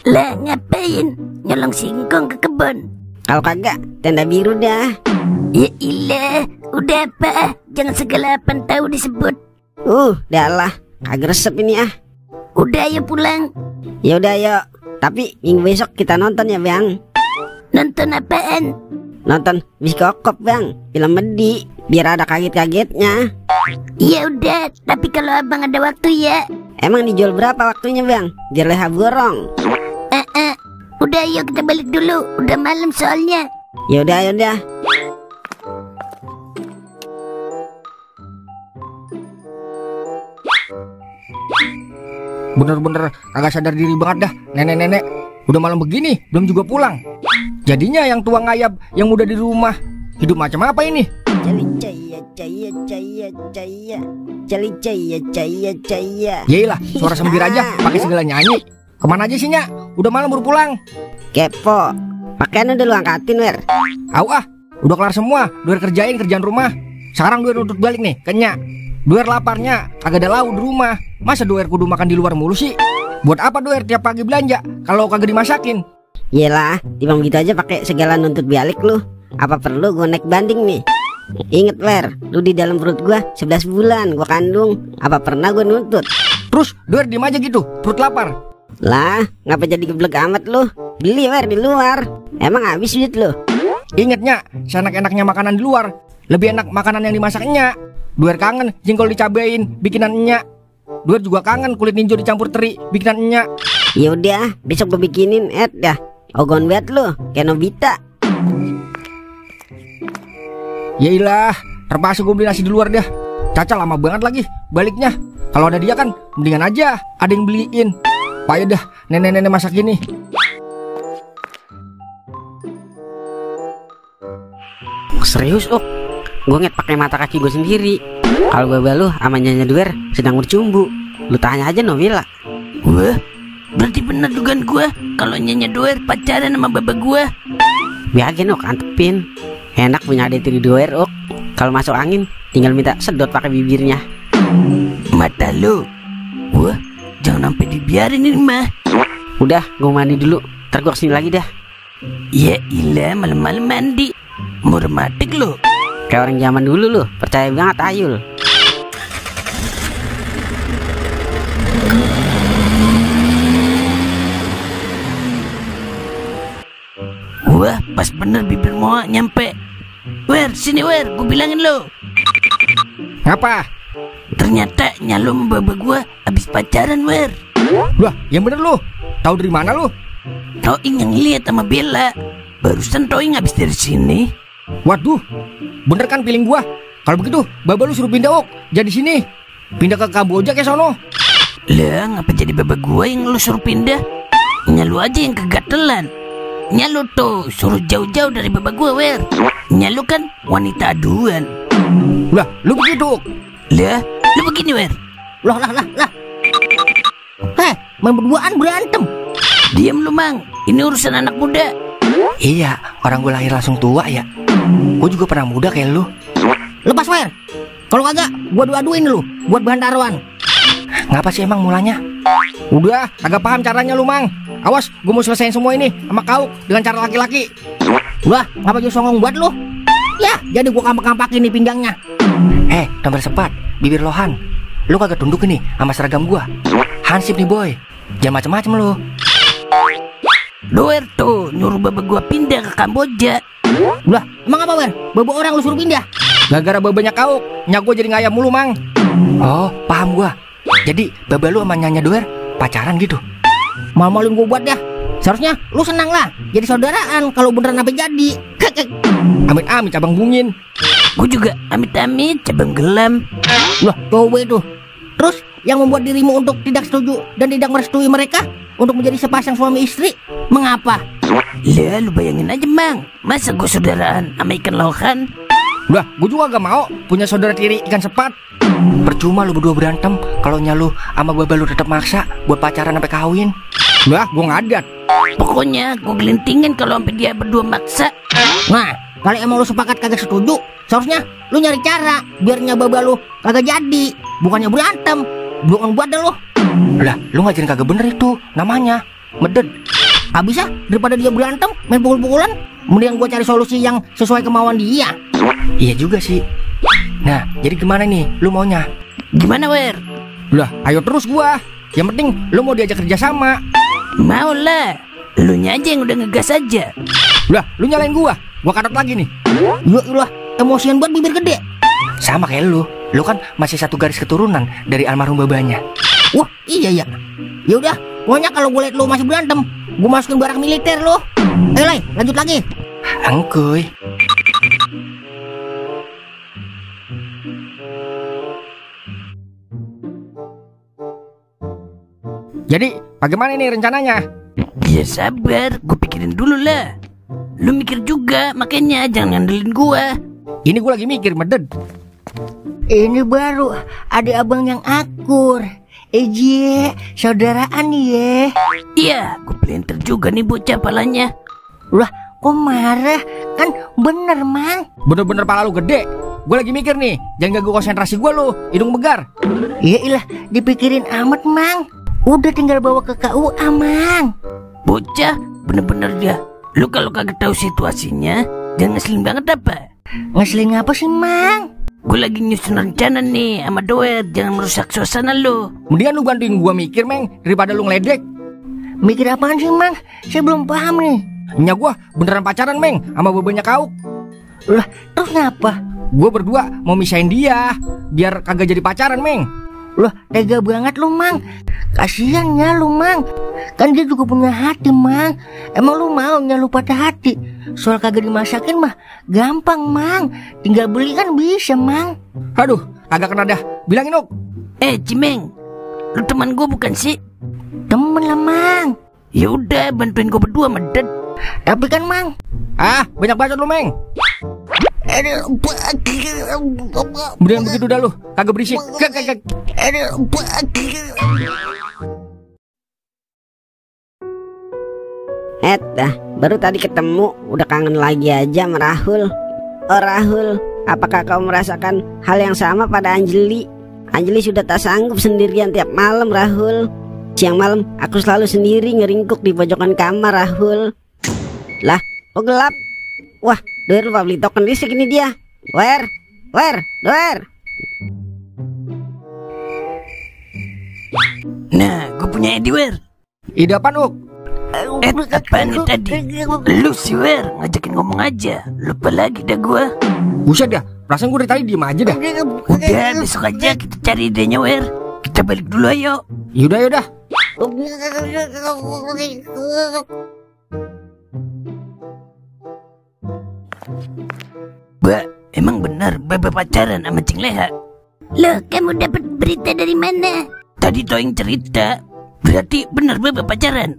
Speaker 5: Lah ngapain? Nyolong singkong ke kebun?
Speaker 2: Kalau kagak, tenda biru dah.
Speaker 5: Ya ilah, udah apa? Jangan segala apaan tahu disebut.
Speaker 2: Dah lah, kagak resep ini ah.
Speaker 5: Udah ayo pulang.
Speaker 2: Ya udah ayo. Tapi minggu besok kita nonton ya bang.
Speaker 5: Nonton apaan?
Speaker 2: Nonton Biskokop bang, film Medi. Biar ada kaget-kagetnya.
Speaker 5: Ya udah, tapi kalau abang ada waktu ya.
Speaker 2: Emang dijual berapa waktunya bang? Biar Leha borong.
Speaker 5: Udah ayo kita balik dulu, udah malam soalnya.
Speaker 2: Ya udah.
Speaker 6: Bener-bener kagak sadar diri banget dah. Nenek-nenek udah malam begini belum juga pulang. Jadinya yang tua ngayap, yang muda di rumah. Hidup macam apa ini?
Speaker 2: Caya.
Speaker 6: Yailah, suara sembir aja pakai segala nyanyi. Kemana aja sih, Nyak? Udah malam baru pulang.
Speaker 2: Kepo. Pakaian udah lu angkatin, Wer.
Speaker 6: Udah kelar semua. Duer kerjain kerjaan rumah. Sekarang Duer nutut balik nih, Kenya. Duer laparnya, kagak ada lauk di rumah. Masa Duer kudu makan di luar mulu sih? Buat apa Duer tiap pagi belanja kalau kagak dimasakin?
Speaker 2: Yelah, timbang gitu aja pakai segala nuntut balik lu. Apa perlu gue naik banding nih? Ingat Wer, lu di dalam perut gua 11 bulan gua kandung. Apa pernah gua nuntut?
Speaker 6: Terus Duer diem aja gitu, perut lapar.
Speaker 2: Lah, ngapa jadi geblek amat lu? Beli Wer di luar. Emang habis duit lu?
Speaker 6: Ingatnya, seenak-enaknya makanan di luar lebih enak makanan yang dimasaknya. Duer kangen jengkol dicabain bikinan Enya. Duer juga kangen kulit ninjo dicampur teri bikinan Enya.
Speaker 2: Ya udah, besok gue bikinin dah. Ogon banget lu, kayak Nobita.
Speaker 6: Yailah, terpaksa gue beli nasi di luar dah. Caca lama banget lagi baliknya. Kalau ada dia kan mendingan aja ada yang beliin. Payah dah nenek-nenek masak gini.
Speaker 2: Serius gue ngeliat pakai mata kaki gue sendiri. Kalau babah lu sama Nyonya Duer sedang bercumbu. Lu tanya aja Novila.
Speaker 5: Wah, berarti bener dugaan gue kalau Nyonya Duer pacaran sama babah gue.
Speaker 2: Biarin antepin. Enak punya adik tiri Duer Kalau masuk angin tinggal minta sedot pakai bibirnya.
Speaker 5: Mata lu. Wah, jangan sampai dibiarin ini mah.
Speaker 2: Udah, gue mandi dulu. Ntar gue kesini lagi dah.
Speaker 5: Ya ilah, malam-malam mandi. Murmatik lu.
Speaker 2: Kayak orang zaman dulu lu. Percaya banget Ayul.
Speaker 5: Wah, pas bener bibir Moa nyampe. Wer, sini Wer, gue bilangin lo.
Speaker 6: Ngapa?
Speaker 5: Ternyata nyalo sama babah gue abis pacaran Wer.
Speaker 6: Wah, yang bener lu. Tahu dari mana lu?
Speaker 5: Toing yang lihat sama Bella. Barusan Toing abis dari sini.
Speaker 6: Waduh, bener kan feeling gua. Kalau begitu, babah lu suruh pindah jadi sini. Pindah ke Kamboja ke sono.
Speaker 5: Lah, ngapa jadi babah gua yang lu suruh pindah? Nyalu aja yang kegatelan. Nyalu tuh suruh jauh-jauh dari babah gua, Wer. Nyalu kan wanita aduan.
Speaker 6: Lah, lu begitu.
Speaker 5: Lah, lu begini, Wer.
Speaker 3: Lah. Main berduaan berantem.
Speaker 4: Diam lu Mang, ini urusan anak muda.
Speaker 1: Iya, orang gue lahir langsung tua ya. Gue juga pernah muda kayak lu.
Speaker 3: Lepas Wer. Kalau kagak, gua adu-aduin lu buat bahan taruhan.
Speaker 1: Ngapa sih emang mulanya?
Speaker 6: Udah, agak paham caranya lu, Mang. Awas, gue mau selesaiin semua ini sama kau dengan cara laki-laki.
Speaker 3: Wah, ngapa jadi songong buat lu? Ya, jadi gua kampak-kampakin nih pinggangnya.
Speaker 1: Nomor sepat, bibir lohan. Lu kagak tunduk ini sama seragam gua. Hansip nih boy. Jangan macem-macem lu.
Speaker 4: Doer tuh nyuruh baba gua pindah ke Kamboja.
Speaker 3: Lah, emang apa Wer? Bawa orang lu suruh pindah?
Speaker 6: Gara-gara babanya kau, nyak gue jadi ngayam mulu, Mang.
Speaker 1: Oh, paham gua. Jadi baba lu sama Nyanya Doer pacaran gitu.
Speaker 3: Mal-malin gua buat ya. Seharusnya lu senang lah jadi saudaraan kalau beneran apa jadi.
Speaker 6: Amit-amit cabang bungin.
Speaker 4: Gua juga amit-amit cabang gelam.
Speaker 3: Lah, coba itu. Terus yang membuat dirimu untuk tidak setuju dan tidak merestui mereka untuk menjadi sepasang suami istri, mengapa?
Speaker 4: Lah lu bayangin aja Mang, masa gua saudaraan sama ikan lohan?
Speaker 6: Udah, gue juga gak mau punya saudara tiri ikan sepat.
Speaker 1: Percuma lu berdua berantem kalau nyalu sama baba lu tetap maksa buat pacaran sampai kawin.
Speaker 6: Udah, gue ngadat.
Speaker 4: Pokoknya gua gelintingin kalau sampai dia berdua maksa.
Speaker 3: Nah, kalau emang lu sepakat kagak setuju, seharusnya lu nyari cara biarnya baba lu kagak jadi, bukannya berantem. Bukan buat dah lu.
Speaker 1: Lah, lu ngajarin kagak bener itu namanya meded.
Speaker 3: Habis ya, daripada dia berantem main pukul-pukulan, mending gua cari solusi yang sesuai kemauan dia.
Speaker 1: Iya juga sih. Nah, jadi gimana nih lu maunya?
Speaker 4: Gimana Wer?
Speaker 6: Udah, ayo terus gua. Yang penting lu mau diajak kerja sama.
Speaker 4: Mau lah, lu nya aja yang udah ngegas aja.
Speaker 6: Udah, lu nyalain gua katot lagi nih.
Speaker 3: Ya ilah, emosian buat bibir gede.
Speaker 1: Sama kayak lu kan masih satu garis keturunan dari almarhum babanya.
Speaker 3: Wah, iya ya. Ya udah, pokoknya kalau gue liat lu masih berantem, gue masukin barang militer lu. Lai, lanjut lagi.
Speaker 1: Angkuy.
Speaker 6: Jadi, bagaimana ini rencananya?
Speaker 4: Ya sabar, gue pikirin dulu lah. Lu mikir juga, makanya jangan ngandelin gua.
Speaker 6: Ini gua lagi mikir, meded.
Speaker 3: Ini baru adik abang yang akur. Eje, saudaraan ya.
Speaker 4: Iya, gue pelintir juga nih bocah palanya.
Speaker 3: Lah, kok marah? Kan bener, Mang.
Speaker 6: Bener-bener pala lu gede. Gue lagi mikir nih, jangan ganggu konsentrasi gua lu, hidung begar.
Speaker 3: Iya ilah, dipikirin amat, Mang. Udah tinggal bawa ke KUA, Mang.
Speaker 4: Bocah, bener-bener dia. Lu kalau kagak tahu situasinya, jangan ngeselin banget apa?
Speaker 3: Ngeselin apa sih, Mang?
Speaker 4: Gue lagi nyusun rencana nih sama Doer, jangan merusak suasana lu.
Speaker 6: Mendingan lu bantuin gua mikir, Meng, daripada lu ngeledek.
Speaker 3: Mikir apaan sih, Mang? Saya belum paham nih.
Speaker 6: Nya gua beneran pacaran, Meng, sama babanya kau.
Speaker 3: Lah, terus ngapa?
Speaker 6: Gua berdua mau misahin dia, biar kagak jadi pacaran, Meng.
Speaker 3: Loh, tega banget lu, Mang. Kasian ya lu, Mang. Kan dia juga punya hati, Mang. Emang lu mau lu patah hati? Soal kagak dimasakin mah gampang, Mang. Tinggal beli kan bisa, Mang.
Speaker 6: Aduh, kagak kena dah. Bilangin, Ok.
Speaker 4: Cimeng, lu teman gue bukan sih?
Speaker 3: Temen lah, Mang.
Speaker 4: Ya udah, bantuin gue berdua meded.
Speaker 3: Tapi kan, Mang.
Speaker 6: Ah, banyak bacot lu, Meng. Mendingan begitu dah lu, kagak berisik.
Speaker 2: Baru tadi ketemu udah kangen lagi aja sama Rahul. Oh Rahul, apakah kau merasakan hal yang sama pada Anjeli? Anjeli sudah tak sanggup sendirian tiap malam, Rahul. Siang malam aku selalu sendiri ngeringkuk di pojokan kamar, Rahul. Lah, kok gelap? Wah, Doer lupa beli token listrik ini dia. Doer.
Speaker 4: Nah, gue punya ide, Wer.
Speaker 6: Ide apaan, Ok?
Speaker 4: Apaan nih tadi? Lu sih, Wer, ngajakin ngomong aja. Lupa lagi dah gue.
Speaker 6: Buset dah, perasaan gue dari tadi diem aja dah.
Speaker 4: Udah, besok aja kita cari idenya, Wer. Kita balik dulu ayo.
Speaker 6: Yaudah.
Speaker 4: Mbak, emang benar Baba pacaran sama Cing Leha?
Speaker 5: Loh, kamu dapat berita dari mana?
Speaker 4: Tadi Toing cerita. Berarti benar Baba pacaran?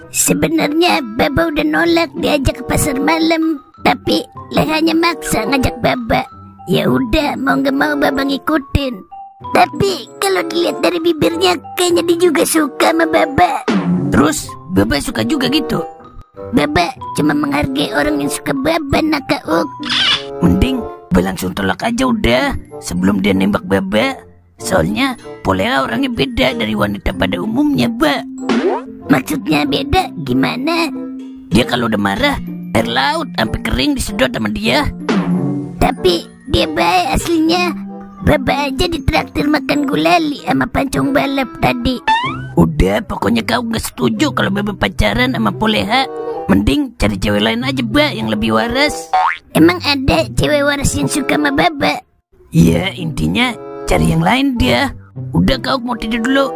Speaker 5: Sebenarnya Baba udah nolak diajak ke pasar malam, tapi Lehanya maksa ngajak Baba. Ya udah, mau gak mau Baba ngikutin. Tapi kalau dilihat dari bibirnya, kayaknya dia juga suka sama Baba.
Speaker 4: Terus Baba suka juga gitu?
Speaker 5: Baba cuma menghargai orang yang suka Baba nak Uk.
Speaker 4: Mending Baba langsung tolak aja udah sebelum dia nembak Baba. Soalnya Polea orangnya beda dari wanita pada umumnya, Ba.
Speaker 5: Maksudnya beda gimana?
Speaker 4: Dia kalau udah marah, air laut sampai kering disedot sama dia.
Speaker 5: Tapi dia baik aslinya. Baba aja ditraktir makan gulali sama pancong balap tadi.
Speaker 4: Udah, pokoknya kau gak setuju kalau Baba pacaran sama Poleha. Mending cari cewek lain aja, Ba, yang lebih waras.
Speaker 5: Emang ada cewek waras yang suka sama Baba?
Speaker 4: Iya, intinya cari yang lain dia. Udah, kau mau tidur dulu.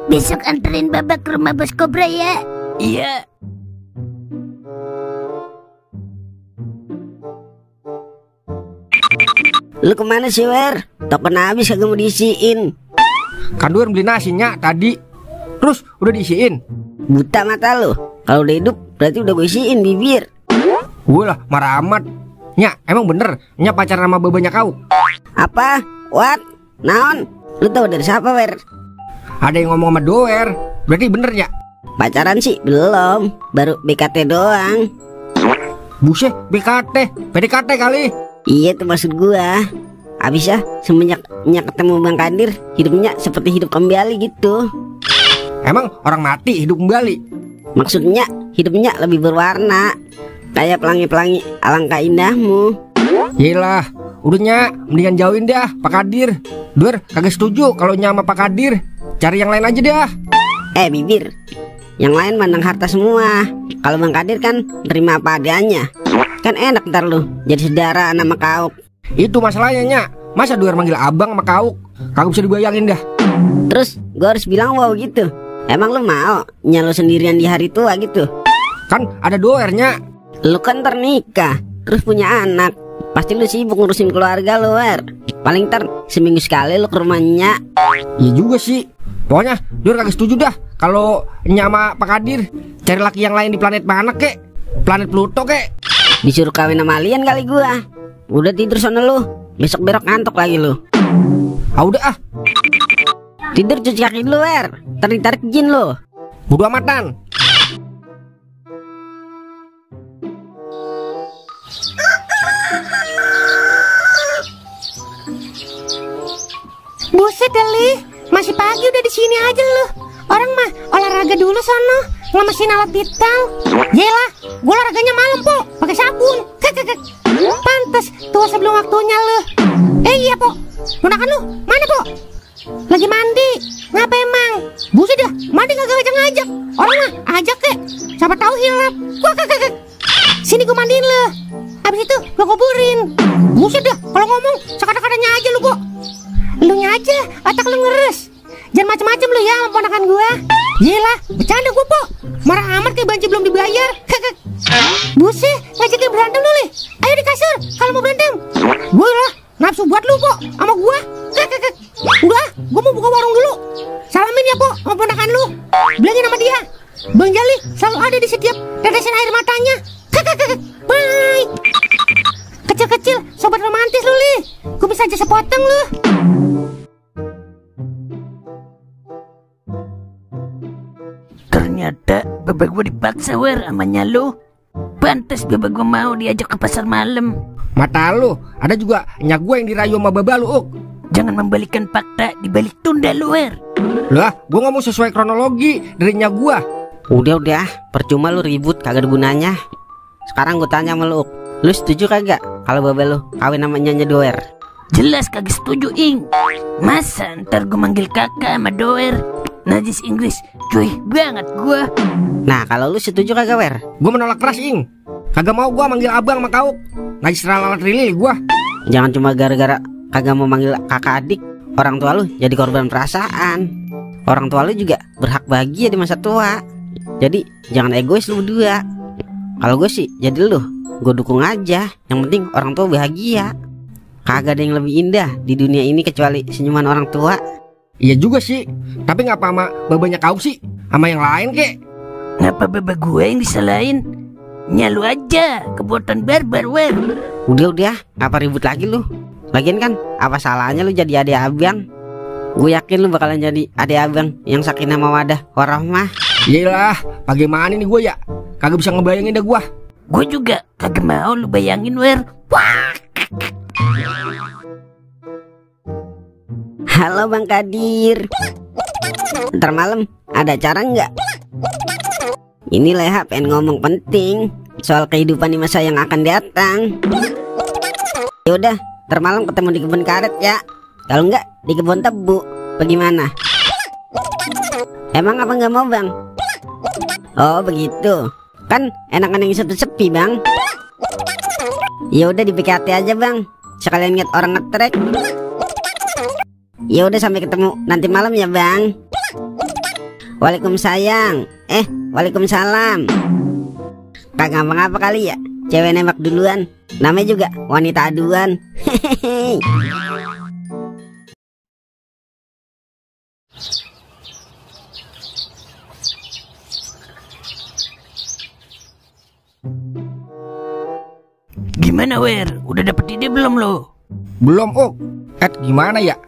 Speaker 5: Besok anterin Baba ke rumah Bos Kobra ya.
Speaker 4: Iya.
Speaker 2: Lu kemana sih, Wer? Token habis kagak mau diisiin.
Speaker 6: Kan Duer beli nasinya tadi. Terus udah diisiin.
Speaker 2: Buta mata lu. Kalau udah hidup berarti udah gue isiin bibir.
Speaker 6: Gue lah marah amat. Nya, emang bener Nya pacaran sama babanya kau?
Speaker 2: Apa? What? Naon? Lu tahu dari siapa, Wer?
Speaker 6: Ada yang ngomong sama Doer. Berarti bener ya?
Speaker 2: Pacaran sih belum, baru BKT doang.
Speaker 6: Buset, BKT, PDKT kali.
Speaker 2: Iya tuh maksud gua. Abis ya semenjak ketemu Bang Kadir, hidupnya seperti hidup kembali gitu.
Speaker 6: Emang orang mati hidup kembali?
Speaker 2: Maksudnya hidupnya lebih berwarna, kayak pelangi-pelangi alangkah indahmu.
Speaker 6: Yelah, udah Nya, mendingan jauhin dah Pak Kadir. Duer kagak setuju kalau Nya sama Pak Kadir. Cari yang lain aja dah.
Speaker 2: Bibir, yang lain mandang harta semua. Kalau Bang Kadir kan terima apa adanya. Kan enak ntar lu jadi saudara sama Kauk.
Speaker 6: Itu masalahnya Nya. Masa Duer manggil abang sama Kauk? Kagak bisa dibayangin dah.
Speaker 2: Terus gua harus bilang wow gitu. Emang lu mau nyalo sendirian di hari tua gitu?
Speaker 6: Kan ada Doernya.
Speaker 2: Lu kan ternikah, terus punya anak. Pasti lu sibuk ngurusin keluarga lu, Wer. Paling ntar seminggu sekali lu ke rumahnya.
Speaker 6: Iya juga sih. Pokoknya Duer kagak setuju dah kalau Nya sama Pak Kadir cari laki yang lain di planet mana kek? Planet Pluto kek?
Speaker 2: Disuruh kawin sama alien kali gua. Udah tidur sana lu. Besok berok ngantuk lagi lu.
Speaker 6: Udah ah.
Speaker 2: Tidur cuci kaki lu, Wer. Tarik jin lu.
Speaker 6: Bodo amatan.
Speaker 3: Buset Deli, masih pagi udah di sini aja lu. Orang mah olahraga dulu sono, ngelemesin alat vital. Yelah, gua olahraganya malam po, pakai sabun. Pantes tua sebelum waktunya lu. Iya po, gunakan lu, mana po? Lagi mandi, ngapa emang? Buset dah, mandi kagak ngajak-ngajak. Orang mah ajak kek, siapa tahu hilap. Sini gua mandiin lu. Abis itu gua kuburin. Buset dah, kalau ngomong sekata-katanya aja lu po. Lu nya aja, otak lu ngeres. Jangan macem-macem lu ya sama ponakan gua. Yelah, bercanda gua po. Marah amat kayak banci belum dibayar. Buset, ngajakin berantem lu li. Ayo di kasur, kalau mau berantem. Gue lah, nafsu buat lu po, sama gua. Udah, gua mau buka warung dulu. Salamin ya po, sama ponakan lu. Bilangin sama dia, Bang Jali selalu ada di setiap tetesan air matanya. Bye. Kecil-kecil, sobat romantis lu li. Gua bisa aja sepotong lu.
Speaker 4: Ternyata Baba gue dipaksa Wer sama Nyalo. Pantes Baba gue mau diajak ke pasar malam.
Speaker 6: Mata lu, ada juga Nya gue yang dirayu sama Baba lu, Uk.
Speaker 4: Jangan membalikan fakta dibalik tunda lu, Wer.
Speaker 6: Lah, gue ngomong sesuai kronologi dari Nya gue.
Speaker 2: Udah, percuma lu ribut, kagak ada gunanya. Sekarang gue tanya sama lu, Uk. Lu setuju kagak kalau Baba lu kawin sama Nya Doer?
Speaker 4: Jelas kagak setuju, Ing. Masa ntar gue manggil kakak sama Doer? Najis Inggris, cuy banget gua.
Speaker 2: Nah, kalau lu setuju kagak, Wer?
Speaker 6: Gua menolak keras, Ing. Kagak mau gua manggil abang sama Kauk. Najis ralat rilil gua.
Speaker 2: Jangan cuma gara-gara kagak mau manggil kakak adik, orang tua lu jadi korban perasaan. Orang tua lu juga berhak bahagia di masa tua. Jadi jangan egois lu berdua. Kalau gue sih jadi lu, gue dukung aja. Yang penting orang tua bahagia. Kagak ada yang lebih indah di dunia ini kecuali senyuman orang tua.
Speaker 6: Iya juga sih. Tapi ngapa sama babanya Kauk sih? Sama yang lain kek?
Speaker 4: Ngapa baba gue yang disalahin? Nyalu aja, kebuatan barbar, Wer.
Speaker 2: Udah, ngapa ribut lagi lu? Lagian kan apa salahnya lu jadi adik abang? Gue yakin lu bakalan jadi adik abang yang sakinah mawadah warahmah.
Speaker 6: Iyalah, bagaimana nih gue ya? Kagak bisa ngebayangin dah gue.
Speaker 4: Gue juga kagak mau lu bayangin, Wer. Wah.
Speaker 2: Halo Bang Kadir. Ntar malam ada acara nggak? Ini Leha pengen ngomong penting soal kehidupan di masa yang akan datang. Yaudah, ntar malam ketemu di kebun karet ya. Kalau enggak di kebun tebu. Bagaimana? Emang apa nggak mau Bang? Oh begitu. Kan enakan yang sepi-sepi Bang. Ya udah di PKT aja Bang. Sekalian lihat orang ngetrek. Ya udah sampai ketemu nanti malam ya Bang. Waalaikumsalam. Waalaikumsalam. Kagak ngapa-ngapa kali ya. Cewek nembak duluan. Namanya juga wanita aduan. Hehehe.
Speaker 4: Gimana, Wer? Udah dapet ide belum lo?
Speaker 6: Belum, Ok. Gimana ya?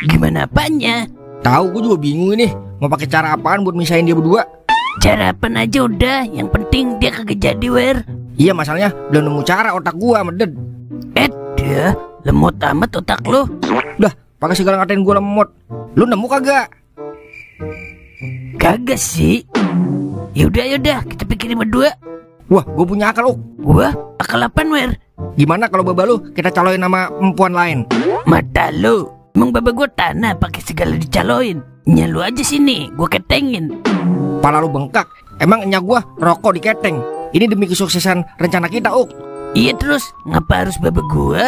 Speaker 4: Gimana apanya?
Speaker 6: Tahu, gue juga bingung ini. Mau pakai cara apaan buat misahin dia berdua?
Speaker 4: Cara apa aja udah. Yang penting dia kagak jadi, Wer.
Speaker 6: Iya, masalahnya belum nemu cara otak gua, meded.
Speaker 4: Dia lemot amat otak lo.
Speaker 6: Udah, pakai segala ngatain gua lemot. Lu nemu kagak?
Speaker 4: Kagak sih. Yaudah, kita pikirin berdua.
Speaker 6: Wah, gue punya akal, Ok.
Speaker 4: Wah, akal apaan, Wer?
Speaker 6: Gimana kalau baba lu kita caloin nama perempuan lain?
Speaker 4: Mata lu, emang baba gue tanah pakai segala dicaloin. Nyalu aja sini, gue ketengin.
Speaker 6: Pala lu bengkak. Emang enya gua rokok di keteng. Ini demi kesuksesan rencana kita, Ok.
Speaker 4: Iya terus, ngapa harus baba gue?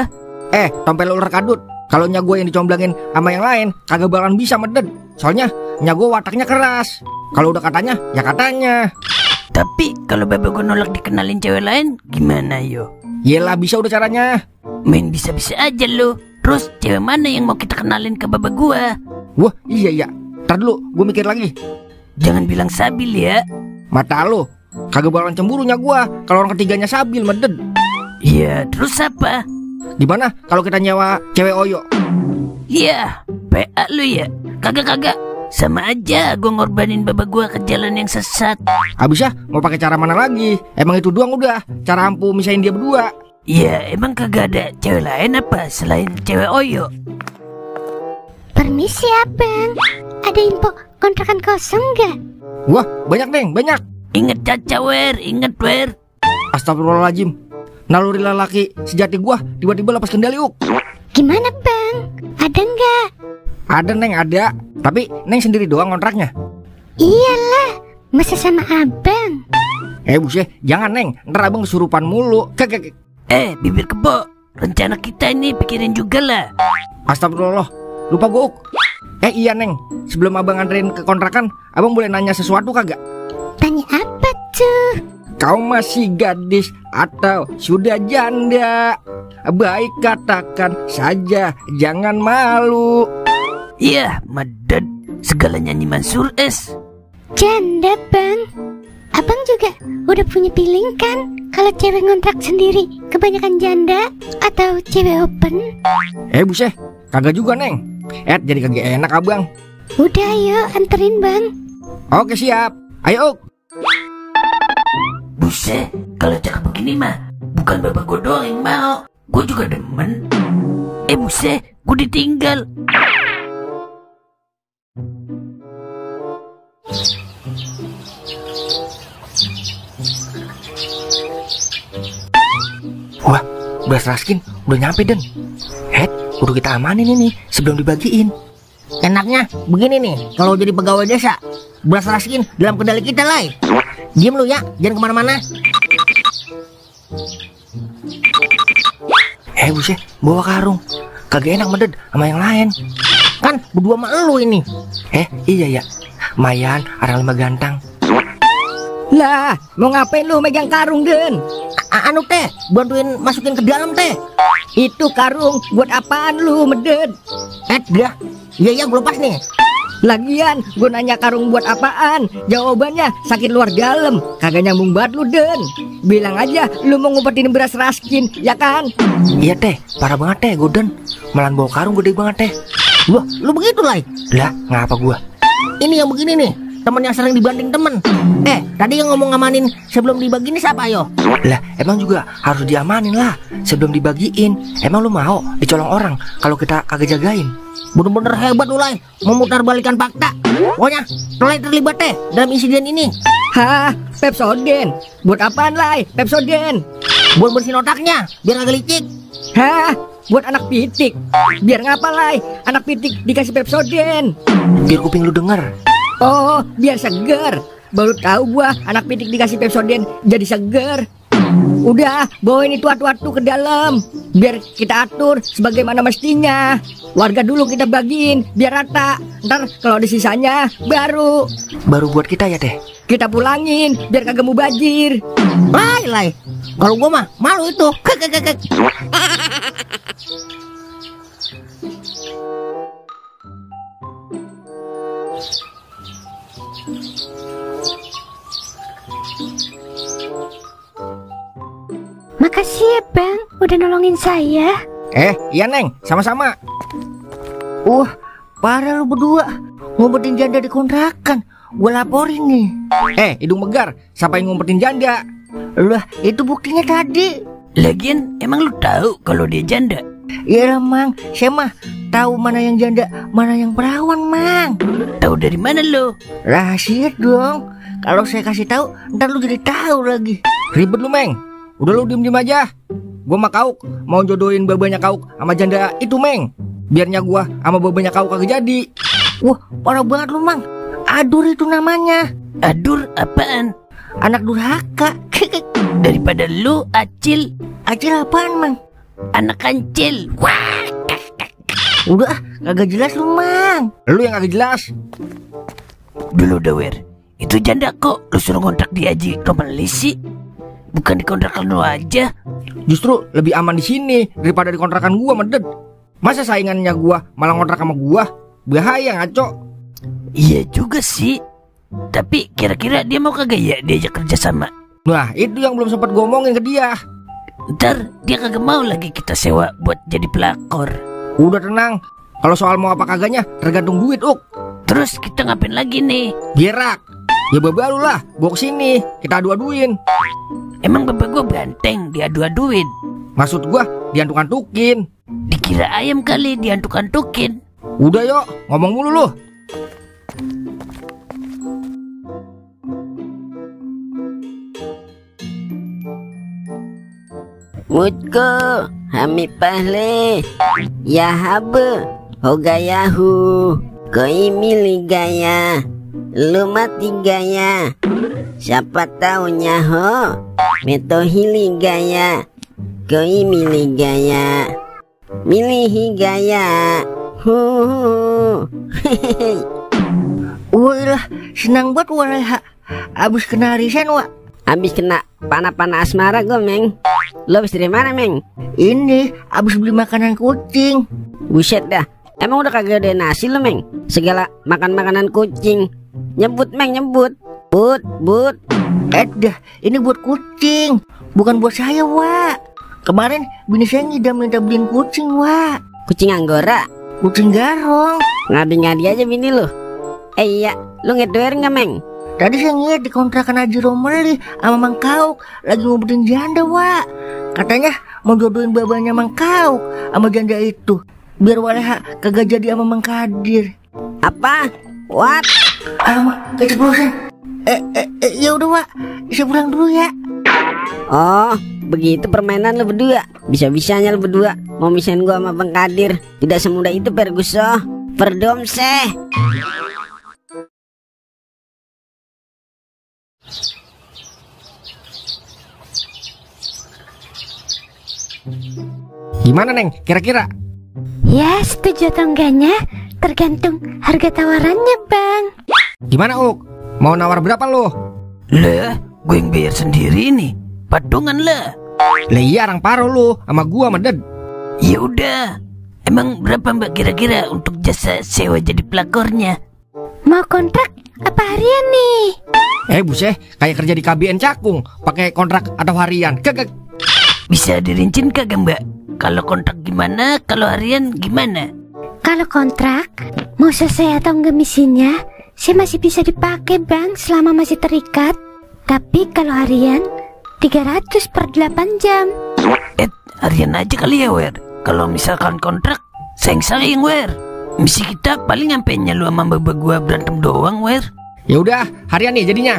Speaker 6: Tompel ular kadut. Kalau nya gua yang dicomblangin sama yang lain, kagak bakalan bisa, meded. Soalnya nya gua wataknya keras. Kalau udah katanya, ya katanya.
Speaker 4: Tapi kalau baba gue nolak dikenalin cewek lain, gimana yo?
Speaker 6: Yelah, bisa udah caranya.
Speaker 4: Main bisa-bisa aja lo. Terus cewek mana yang mau kita kenalin ke baba gue?
Speaker 6: Wah, iya. Ntar dulu, gue mikir lagi.
Speaker 4: Jangan bilang Sabil ya.
Speaker 6: Mata lu, kagak bakalan cemburunya gua kalau orang ketiganya Sabil, meded.
Speaker 4: Iya, terus apa?
Speaker 6: Gimana kalau kita nyewa cewek Oyo?
Speaker 4: Iya, PA lu ya. Kagak. Sama aja gue ngorbanin baba gue ke jalan yang sesat.
Speaker 6: Habisnya mau pakai cara mana lagi? Emang itu doang udah cara ampuh misahin dia berdua.
Speaker 4: Iya, emang kagak ada cewek lain apa selain cewek Oyo?
Speaker 7: Permisi abang, ada info kontrakan kosong gak?
Speaker 6: Wah, banyak Neng, banyak.
Speaker 4: Ingat Caca, Wer, ingat Wer.
Speaker 6: Astagfirullahaladzim. Naluri lelaki sejati gua tiba-tiba lepas kendali, Ok.
Speaker 7: Gimana bang? Ada nggak?
Speaker 6: Ada Neng, ada. Tapi Neng sendiri doang kontraknya.
Speaker 7: Iyalah, masa sama abang?
Speaker 6: Buset, jangan Neng, ntar abang kesurupan mulu.
Speaker 4: Bibir kebo, rencana kita ini pikirin juga lah.
Speaker 6: Astagfirullah, lupa gua, Ok. Iya Neng, sebelum abang anterin ke kontrakan, abang boleh nanya sesuatu kagak?
Speaker 7: Tanya apa tuh?
Speaker 6: Kau masih gadis atau sudah janda? Baik katakan saja, jangan malu.
Speaker 4: Iya, meded. Segala nyanyi Mansur S.
Speaker 7: Janda bang. Abang juga udah punya feeling kan? Kalau cewek ngontrak sendiri kebanyakan janda atau cewek open?
Speaker 6: Buset, kagak juga Neng. Jadi kagak enak abang.
Speaker 7: Udah ayo anterin bang.
Speaker 6: Oke siap, ayo Ok.
Speaker 4: Buset, kalau cakep begini mah bukan bapak gue doang yang mau, gue juga demen. Buset, gue ditinggal.
Speaker 1: Wah, beras raskin udah nyampe Den. Kudu kita amanin ini sebelum dibagiin.
Speaker 3: Enaknya begini nih, kalau jadi pegawai desa, beras raskin dalam kendali kita lah. Diam lu ya, jangan kemana-mana.
Speaker 1: Buset, bawa karung. Kagak enak meded sama yang lain.
Speaker 3: Kan berdua sama lu ini.
Speaker 1: Iya ya. Mayan, orang lima gantang.
Speaker 3: Lah, mau ngapain lu megang karung, Den? Anu teh, bantuin masukin ke dalam teh. Itu karung buat apaan lu, meded? Dah. Iya, gue lepas nih. Lagian, gue nanya karung buat apaan? Jawabannya sakit luar dalam. Kagak nyambung banget lu, Den. Bilang aja lu mau ngumpetin beras raskin, ya kan?
Speaker 1: Iya teh, parah banget teh, Goden. Malah bawa karung gede banget teh.
Speaker 3: Wah, lu begitu Lai.
Speaker 1: Lah, ngapa gua?
Speaker 3: Ini yang begini nih, temen yang sering dibanding temen. Tadi yang ngomong ngamanin sebelum dibagi ini siapa yo?
Speaker 1: Lah, emang juga harus diamanin lah sebelum dibagiin. Emang lu mau dicolong orang kalau kita kagak jagain?
Speaker 3: Bener-bener hebat lu Lai, memutar balikan fakta. Pokoknya, Lai terlibat deh dalam insiden ini.
Speaker 6: Hah, Pepsodent? Buat apaan Lai, Pepsodent?
Speaker 3: Buat bersihin otaknya, biar agak licik.
Speaker 6: Hah, buat anak pitik? Biar ngapa Lai, anak pitik dikasih Pepsodent?
Speaker 1: Biar kuping lu denger.
Speaker 6: Oh, biar seger. Baru tahu gua anak pitik dikasih Pepsodent jadi seger. Udah, bawain itu atu-atu ke dalam. Biar kita atur sebagaimana mestinya. Warga dulu kita bagiin biar rata. Ntar kalau ada sisanya baru
Speaker 1: Buat kita ya teh.
Speaker 6: kita pulangin biar kagak mubazir.
Speaker 3: Lai. Kalau gua mah malu itu.
Speaker 7: Makasih ya Bang, udah nolongin saya.
Speaker 6: Iya Neng, sama-sama.
Speaker 3: Parah lu berdua, ngumpetin janda di kontrakan. Gua laporin nih.
Speaker 6: Hidung megar, siapa yang ngumpetin janda?
Speaker 3: Lah, itu buktinya tadi.
Speaker 4: Lagian emang lu tahu kalau dia janda?
Speaker 3: Iyalah Mang, saya mah tahu mana yang janda, mana yang perawan Mang.
Speaker 4: Tahu dari mana lu?
Speaker 3: Rahasia dong. Kalau saya kasih tahu, ntar lu jadi tahu lagi.
Speaker 6: Ribet lu Meng. Udah lu diem-diem aja. Gua mah Kauk mau jodohin babanya Kauk sama janda itu Meng. Biarnya gua sama babanya Kauk kagak jadi.
Speaker 3: Wah, parah banget lu Mang. Adur itu namanya.
Speaker 4: Adur apaan?
Speaker 3: Anak durhaka.
Speaker 4: Daripada lu Acil.
Speaker 3: Acil apaan Mang?
Speaker 4: Anak kancil. Wah.
Speaker 3: Udah, kagak jelas lu Mang.
Speaker 6: Lu yang kagak jelas.
Speaker 4: Dulu Dawer, itu janda kok lu suruh ngontrak di Haji Romalisi? Bukan di kontrakan lu aja.
Speaker 6: Justru lebih aman di sini daripada di kontrakan gua Meded. Masa saingannya gua malah ngontrak sama gua? Bahaya ngaco.
Speaker 4: Iya juga sih. Tapi kira-kira dia mau kagak ya diajak kerja sama?
Speaker 6: Nah, itu yang belum sempat gua omongin ke dia.
Speaker 4: Ntar dia kagak mau lagi kita sewa buat jadi pelakor.
Speaker 6: Udah tenang. Kalau soal mau apa kagaknya tergantung duit, Uk.
Speaker 4: Terus kita ngapain lagi nih?
Speaker 6: Gerak. Ya bawa lu lah, bawa kesini, kita adu-aduin.
Speaker 4: Emang bapak gua banteng diadu-aduin?
Speaker 6: Maksud gua diantuk-antukin.
Speaker 4: Dikira ayam kali diantuk-antukin.
Speaker 6: Udah yuk, ngomong mulu lu.
Speaker 2: Mutko hami pahle ya habe hogayahu koi mili gaya lu mati gaya siapa taunya ho meto hili gaya koi mili gaya milihi gaya
Speaker 3: Wah, senang banget wah. Abis kena arisan wah.
Speaker 2: Abis kena panah-panah asmara gue Meng. Lo abis dari mana Meng?
Speaker 3: Ini abis beli makanan kucing.
Speaker 2: Buset dah. Emang udah kagak ada nasi lo Meng? Segala makan makanan kucing. Nyebut Meng, nyebut. But.
Speaker 3: Dah, ini buat kucing, bukan buat saya wah. Kemarin bini saya ngidam minta beliin kucing wah.
Speaker 2: Kucing Anggora,
Speaker 3: kucing garong.
Speaker 2: ngadi-ngadi aja bini lo. Iya, lo ngedoer nggak Meng?
Speaker 3: Tadi saya ngeliat di kontrakan Haji Romeli sama Mang Kauk lagi ngumpetin janda wah. Katanya mau jodohin babanya Mang Kauk sama janda itu, biar waleha kagak jadi sama Mang Kadir.
Speaker 2: Apa? What?
Speaker 3: Alamak, keceplosan. Ya udah wah, saya pulang dulu ya.
Speaker 2: Oh, begitu permainan lo berdua. Bisa-bisanya lo berdua mau misahin gua sama Bang Kadir. Tidak semudah itu Perguso. Perdomseh.
Speaker 6: Gimana Neng, kira-kira?
Speaker 7: Ya, setuju atau enggaknya tergantung harga tawarannya, Bang.
Speaker 6: Gimana Uk? Mau nawar berapa lo?
Speaker 4: Lah, gue yang bayar sendiri nih. Patungan lah.
Speaker 6: Lah iya orang paro lu sama gua Meded.
Speaker 4: Ya udah. Emang berapa Mbak kira-kira untuk jasa sewa jadi pelakornya?
Speaker 7: Mau kontrak apa harian nih?
Speaker 6: Buset, kayak kerja di KBN Cakung, pakai kontrak atau harian. Kagak.
Speaker 4: Bisa dirincin kagak Mbak? Kalau kontrak gimana, kalau harian gimana?
Speaker 7: Kalau kontrak, mau selesai atau enggak misinya, saya masih bisa dipakai bang selama masih terikat. Tapi kalau harian, 300 per 8 jam.
Speaker 4: Harian aja kali ya, Wer. Kalau misalkan kontrak, sayang Wer. Misi kita paling ngampenya lu sama mbak gua berantem doang, Wer.
Speaker 6: Ya udah, harian nih jadinya.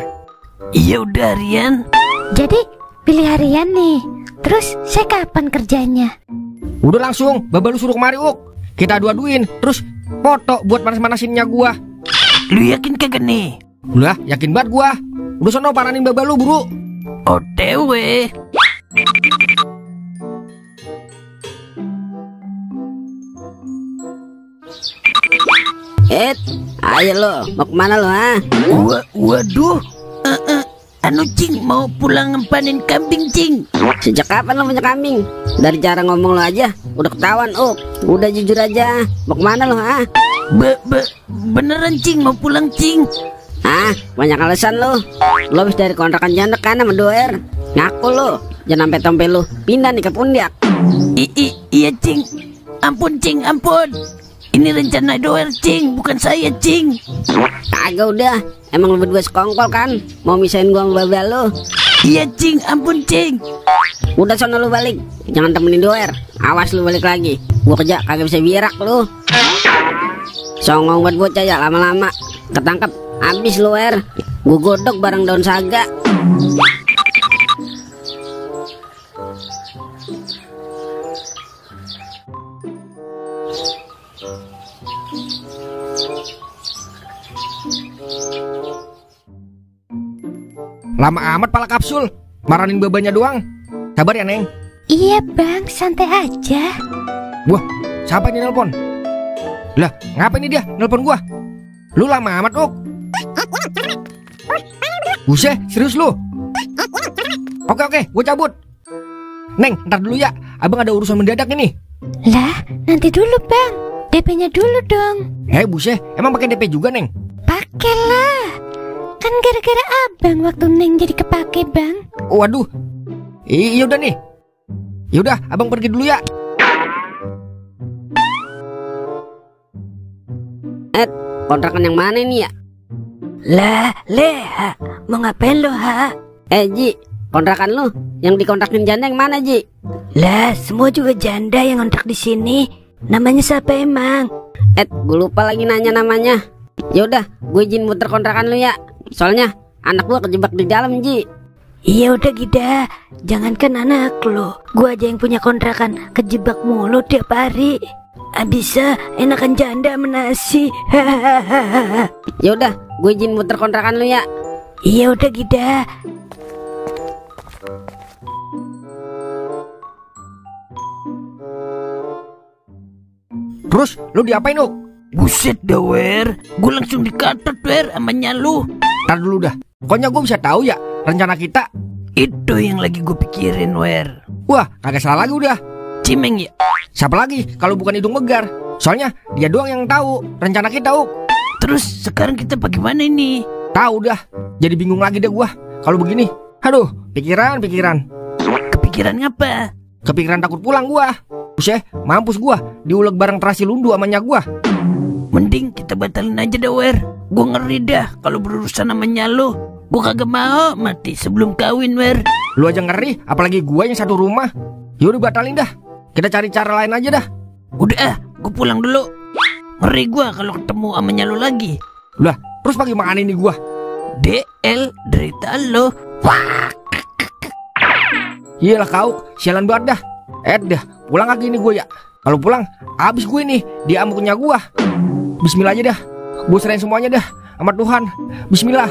Speaker 4: Iya udah harian.
Speaker 7: Jadi pilih harian nih. Terus saya kapan kerjanya?
Speaker 6: Udah langsung, Baba lu suruh kemari, Uk. Kita adu-aduin, terus foto buat manas-manasinnya gua.
Speaker 4: Lu yakin kagak nih?
Speaker 6: Udah, yakin banget gua. Udah sono paranin Baba lu, buru.
Speaker 4: OTW.
Speaker 2: Ayo lo, mau kemana lo ha?
Speaker 4: Waduh. Anu Cing, mau pulang ngempanin kambing Cing.
Speaker 2: Sejak kapan lo punya kambing? Dari cara ngomong lo aja udah ketahuan. Udah jujur aja, mau kemana lo ha?
Speaker 4: Beneran Cing, mau pulang Cing.
Speaker 2: Banyak alasan lo. Lo habis dari kontrakan janda kan sama doer. Ngaku lo, jangan sampai tompe lo pindah nih ke pundak.
Speaker 4: Iya Cing. Ampun Cing, ampun. Ini rencana doer Cing, bukan saya Cing.
Speaker 2: Kagak udah, emang lo berdua sekongkol kan? Mau misahin gua sama Baba lo.
Speaker 4: Iya Cing, ampun Cing.
Speaker 2: Udah sono lo balik, jangan temenin doer. Awas lo balik lagi, gua kerja kagak bisa birak lo. Songong buat bocah ya, lama-lama ketangkep habis lo Wer. Gua godok bareng daun saga.
Speaker 6: Lama amat pala kapsul, maranin babanya doang. Sabar ya, Neng.
Speaker 7: Iya bang, santai aja.
Speaker 6: Wah, siapa ini nelpon? Lah, ngapa ini dia nelpon gua? Lu lama amat, Uk. Buset, serius lu? Oke, gua cabut. Neng, ntar dulu ya, abang ada urusan mendadak ini.
Speaker 7: Lah, nanti dulu bang, DP-nya dulu dong.
Speaker 6: Buset, emang pakai DP juga, Neng?
Speaker 7: Pakailah. Kan gara-gara abang waktu Neng jadi kepake bang.
Speaker 6: Waduh, iya udah nih. Yaudah, abang pergi dulu ya.
Speaker 2: Kontrakan yang mana ini ya?
Speaker 5: Lah, Leha, mau ngapain lo, ha?
Speaker 2: Ji, kontrakan lu yang dikontrakin janda yang mana, Ji?
Speaker 5: Lah, semua juga janda yang kontrak di sini. Namanya siapa emang?
Speaker 2: Gue lupa lagi nanya namanya. Yaudah, gue izin muter kontrakan lu ya. Soalnya anak gua kejebak di dalam, Ji.
Speaker 5: Iya udah Gida, jangankan anak lo, gua aja yang punya kontrakan kejebak mulu tiap hari. Bisa enakan janda menasi.
Speaker 2: Yaudah, gue izin muter kontrakan lu ya.
Speaker 5: Iya udah Gida.
Speaker 6: Terus lu diapain, Uk?
Speaker 4: Buset dah Wer, gue langsung dikatot Wer sama nyalu.
Speaker 6: Ntar dulu dah, pokoknya gue bisa tahu ya rencana kita.
Speaker 4: Itu yang lagi gue pikirin Wer.
Speaker 6: Wah, kagak salah lagi udah.
Speaker 4: Cimeng ya?
Speaker 6: Siapa lagi kalau bukan hidung megar? Soalnya dia doang yang tahu rencana kita, Uk.
Speaker 4: Terus sekarang kita bagaimana ini?
Speaker 6: Tahu dah, jadi bingung lagi deh gua kalau begini. Aduh, pikiran.
Speaker 4: Kepikiran apa?
Speaker 6: Kepikiran takut pulang gua. Buset, mampus gua diuleg bareng terasi lundu amanya gua.
Speaker 4: Mending kita batalin aja dah Wer. Gue ngeri dah kalau berurusan sama nyalu. Gue kagak mau mati sebelum kawin Wer.
Speaker 6: Lu aja ngeri, apalagi gua yang satu rumah. Yaudah batalin dah, kita cari cara lain aja dah.
Speaker 4: Udah gue pulang dulu. Ngeri gue kalau ketemu sama nyalu lagi.
Speaker 6: Lah, terus bagaimana ini gua?
Speaker 4: DL derita lo. Wah.
Speaker 6: Iyalah kau, sialan banget dah. Dah, pulang lagi nih gue ya. Kalau pulang, abis gue nih dia amuknya gua. Bismillah aja dah. Gue serahin semuanya dah sama Tuhan. Bismillah.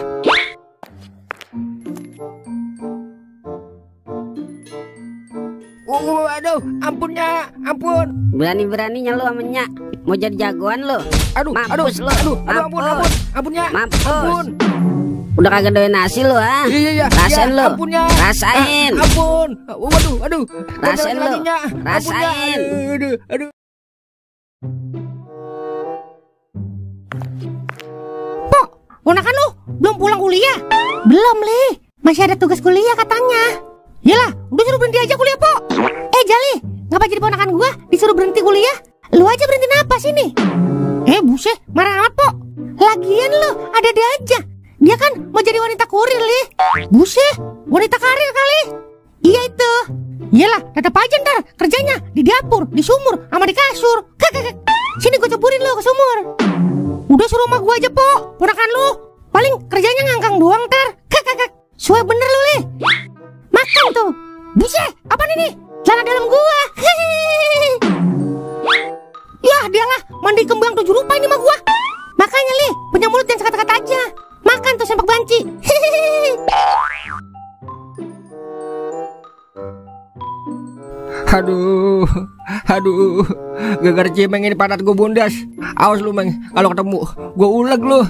Speaker 6: Aduh, ampun.
Speaker 2: Berani-beraninya lu sama Nyak mau jadi jagoan lu.
Speaker 6: Mampus lu. Ampunnya.
Speaker 2: Mampus. Udah kagak doyan nasi lu ha?
Speaker 6: Iya.
Speaker 2: Rasain lu.
Speaker 6: Ampunnya.
Speaker 2: Rasain.
Speaker 6: Ampun. Waduh.
Speaker 2: Rasain lu. Rasain.
Speaker 6: Aduh.
Speaker 3: Pok, ponakan lu belum pulang kuliah? Belum, Li. Masih ada tugas kuliah katanya. Yalah, udah suruh berhenti aja kuliah, Pok. Jali, ngapa jadi ponakan gua disuruh berhenti kuliah? Lu aja berhenti napas ini. Buset, marah amat, Pok. Lagian lu ada-ada aja. Dia kan mau jadi wanita kurir, Li. Buset, wanita karir kali. Iya itu. Iyalah, tetap aja ntar kerjanya di dapur, di sumur, sama di kasur. Sini gue ceburin lu ke sumur. Udah suruh sama gue aja, Pok. Ponakan lu. Paling kerjanya ngangkang doang ntar. Suai bener lu, Li. Makan tuh. Buset, apaan ini? Celana dalam gua. Yah, dialah mandi kembang 7 rupa ini mah gua. Makanya, Li, punya mulut dan sekata-kata aja. Makan tuh sempak banci.
Speaker 6: Aduh, gara-gara Cimeng ini pantat gue bundas. Awas lu, Meng, kalau ketemu gue uleg lu.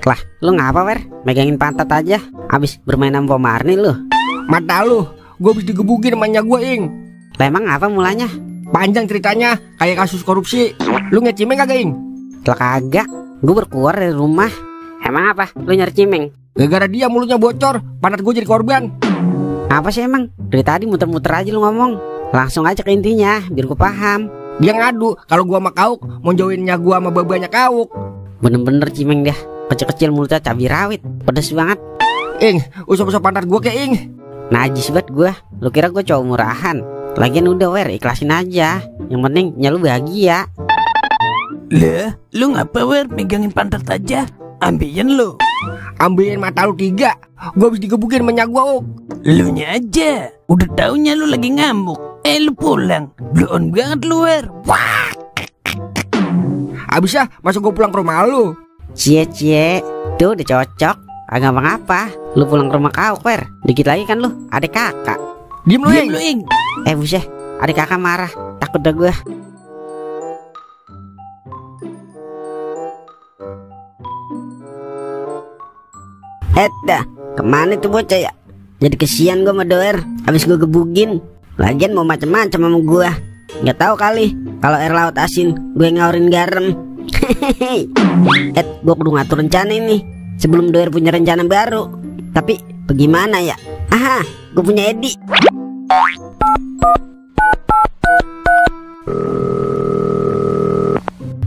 Speaker 2: Lah, lu ngapa, Wer? Megangin pantat aja. Abis bermain sama Marni lu.
Speaker 6: Mata lu, gue habis digebukin sama gue, Ing.
Speaker 2: Lah emang apa mulanya?
Speaker 6: Panjang ceritanya, kayak kasus korupsi. Lu ngeliat Cimeng kagak, Ing?
Speaker 2: Lah kagak, gue berkeluar dari rumah. Emang apa? Lu nyari Cimeng?
Speaker 6: Gara-gara dia mulutnya bocor, pantat gue jadi korban.
Speaker 2: Apa sih emang? Dari tadi muter-muter aja lu ngomong. Langsung aja ke intinya, biar gue paham.
Speaker 6: Dia ngadu kalau gua sama Kauk mau jauhinnya gua sama babanya Kauk.
Speaker 2: Bener-bener Cimeng dah, kecil-kecil mulutnya cabai rawit, pedes banget.
Speaker 6: Ing, usap-usap pantat gua ke Ing.
Speaker 2: Najis banget gua. Lu kira gua cowok murahan? Lagian udah, Wer, ikhlasin aja. Yang penting lu bahagia.
Speaker 4: Lah, lu ngapa, Wer, megangin pantat aja? Ambilin lu.
Speaker 6: Ambilin mata lu 3. Gua habis digebukin sama gua, Ok.
Speaker 4: Lu nya aja. Udah taunya lu lagi ngamuk. Lu pulang. Blow on banget lu, Wer. Wah.
Speaker 6: Abis ya, masuk gua pulang ke rumah lu.
Speaker 2: Cie. Tuh udah cocok. Agak apa? Lu pulang ke rumah Kauk, Wer. Dikit lagi kan lu adek kakak.
Speaker 6: Diem lu, Ing.
Speaker 2: Buset, adek kakak marah. Takut dah gua. Dah, kemana tuh bocah ya? Jadi kesian gue sama Doer. Habis gue gebugin. Lagian mau macam-macam sama gue. Nggak tahu kali kalau air laut asin gue ngaurin garam. Gue kudu ngatur rencana ini sebelum Doer punya rencana baru. Tapi bagaimana ya? Aha, gue punya Edi.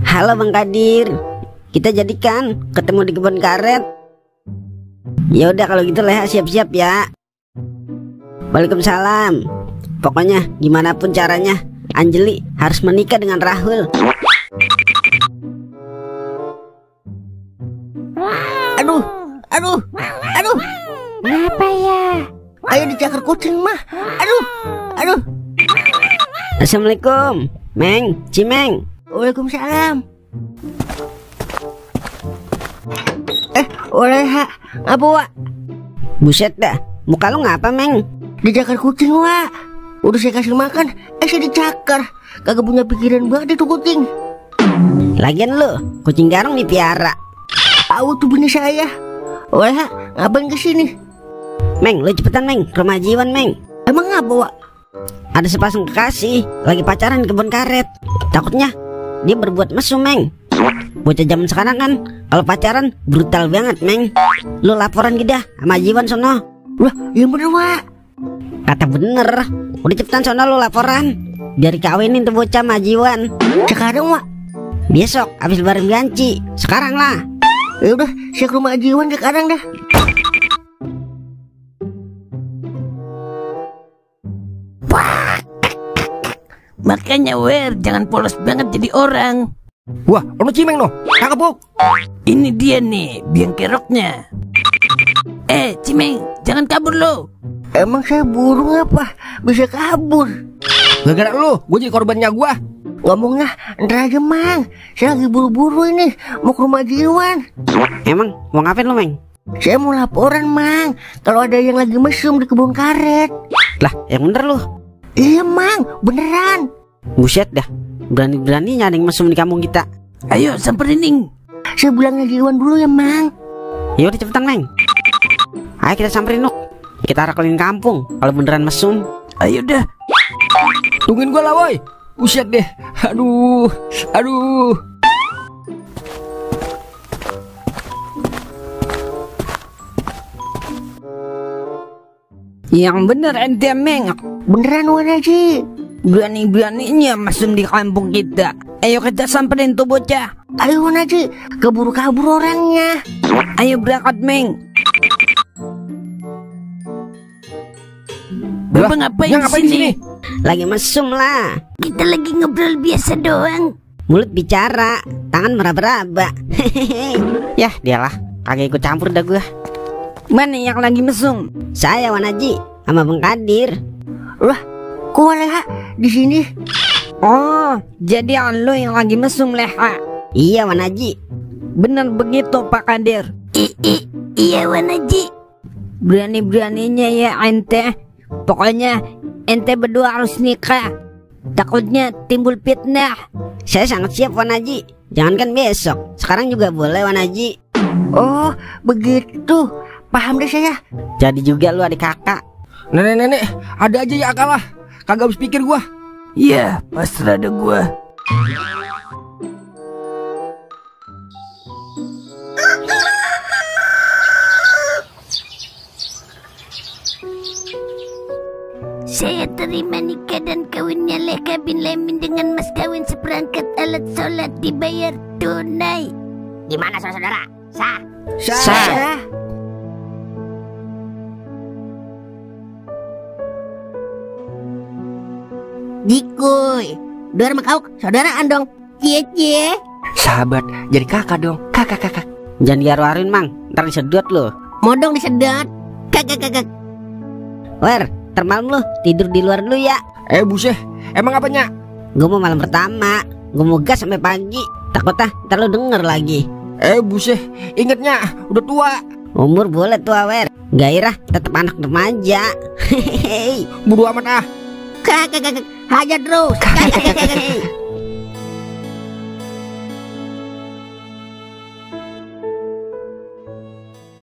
Speaker 2: Halo Bang Kadir. Kita jadikan ketemu di kebun karet. Ya udah kalau gitu Leha siap-siap ya. Waalaikumsalam. Pokoknya gimana pun caranya Anjeli harus menikah dengan Rahul.
Speaker 3: Aduh.
Speaker 7: Apa ya?
Speaker 3: Ayo dicakar kucing mah. Aduh.
Speaker 2: Assalamualaikum, Meng, Cimeng.
Speaker 3: Waalaikumsalam. Oleha, apa Wak?
Speaker 2: Buset dah, muka lu ngapa, Meng?
Speaker 3: Dicakar kucing, Wak. Udah saya kasih makan, saya dicakar. Kagak punya pikiran banget itu kucing.
Speaker 2: Lagian lu, kucing garong dipiara.
Speaker 3: Tahu tuh bini saya. Oleha, ngapain kesini?
Speaker 2: Meng, lu cepetan, Meng, ke rumah Jiwan, Meng.
Speaker 3: Emang apa, Wak?
Speaker 2: Ada sepasang kekasih lagi pacaran di kebun karet. Takutnya dia berbuat mesum, Meng. Bocah zaman sekarang kan kalau pacaran brutal banget, Meng. Lu laporan gitu dah sama Jiwan sono.
Speaker 3: Wah, yang bener, Wak.
Speaker 2: Kata bener. Udah cepetan sono lu laporan. Biar kawinin tuh bocah sama Jiwan.
Speaker 3: Sekarang, Wak?
Speaker 2: Besok habis lebaran ganci. Sekarang lah.
Speaker 3: Ya udah, saya ke rumah Jiwan sekarang dah.
Speaker 4: Makanya, Wer, jangan polos banget jadi orang.
Speaker 6: Wah, ono Cimeng no. Cakep, Bu.
Speaker 4: Ini dia nih, biang keroknya. Cimeng, jangan kabur lo.
Speaker 3: Emang saya burung apa? Bisa kabur?
Speaker 6: Gara-gara lu, gue jadi korbannya gua.
Speaker 3: Ngomongnya ntar aja, Mang. Saya lagi buru-buru ini mau ke rumah Jiwan.
Speaker 2: Emang mau ngapain lu, Meng?
Speaker 3: Saya mau laporan, Mang, kalau ada yang lagi mesum di kebun karet.
Speaker 2: Lah, yang bener lu.
Speaker 3: Iya, Mang, beneran.
Speaker 2: Buset dah, berani-beraninya ada yang mesum di kampung kita.
Speaker 4: Ayo samperin, Ing.
Speaker 3: Saya bilangnya Jiwan dulu ya, Mang.
Speaker 2: Ya udah cepetan, Meng. Ayo kita samperin, Nuk. Kita rakelin kampung kalau beneran mesum.
Speaker 4: Ayo dah.
Speaker 6: Tungguin gua lah, woi. Buset deh. Aduh.
Speaker 5: Yang bener ente, Meng.
Speaker 3: Beneran, Wan Haji.
Speaker 5: Berani-beraninya mesum di kampung kita. Ayo kita samperin tuh bocah.
Speaker 3: Ayo Wan Haji, keburu kabur orangnya.
Speaker 5: Ayo berangkat, Meng.
Speaker 6: Lah,
Speaker 5: Bapak ngapain
Speaker 6: yang
Speaker 5: di sini?
Speaker 2: Lagi mesum lah.
Speaker 7: Kita lagi ngobrol biasa doang.
Speaker 2: Mulut bicara, tangan meraba-raba.
Speaker 1: Yah, dialah. Kagak ikut campur dah gua.
Speaker 5: Mana yang lagi mesum?
Speaker 2: Saya Wan Haji sama Bang Kadir.
Speaker 3: Lah, kok Leha di sini?
Speaker 5: Oh, jadi lo yang lagi mesum, Leha.
Speaker 2: Iya Wan Haji.
Speaker 5: Bener begitu, Pak Kadir.
Speaker 7: Iya Wan Haji.
Speaker 5: Berani-beraninya ya ente. Pokoknya ente berdua harus nikah. Takutnya timbul fitnah.
Speaker 2: Saya sangat siap Wan Haji. Jangankan besok, sekarang juga boleh Wan Haji.
Speaker 3: Oh, begitu. Paham deh saya.
Speaker 1: Jadi juga lu adik kakak.
Speaker 6: Nenek-nenek, ada aja ya akal lah. Kagak habis pikir gua.
Speaker 4: Ya, pasrah ada gua.
Speaker 7: Saya terima nikah dan kawinnya Leha bin Lamin dengan mas kawin seperangkat alat sholat dibayar tunai.
Speaker 3: Di mana saudara? Sah.
Speaker 5: Sah.
Speaker 3: Jikuy. Dua sama kau, saudaraan dong. Cie.
Speaker 1: Sahabat, jadi kakak dong. Kakak.
Speaker 2: Jangan diaru-aruin Mang, ntar disedot lo.
Speaker 3: Modong disedot. Kakak.
Speaker 2: Wer, termalam lu tidur di luar dulu ya.
Speaker 6: Buset, emang apanya?
Speaker 2: Gue mau malam pertama, gue mau gas sampai pagi. Takutnya ntar lu denger lagi.
Speaker 6: Buset, ingetnya udah tua.
Speaker 2: Umur boleh tua Wer, gairah tetap anak remaja.
Speaker 6: Bodo amat ah.
Speaker 3: Kakak. Hajar terus. Kakak.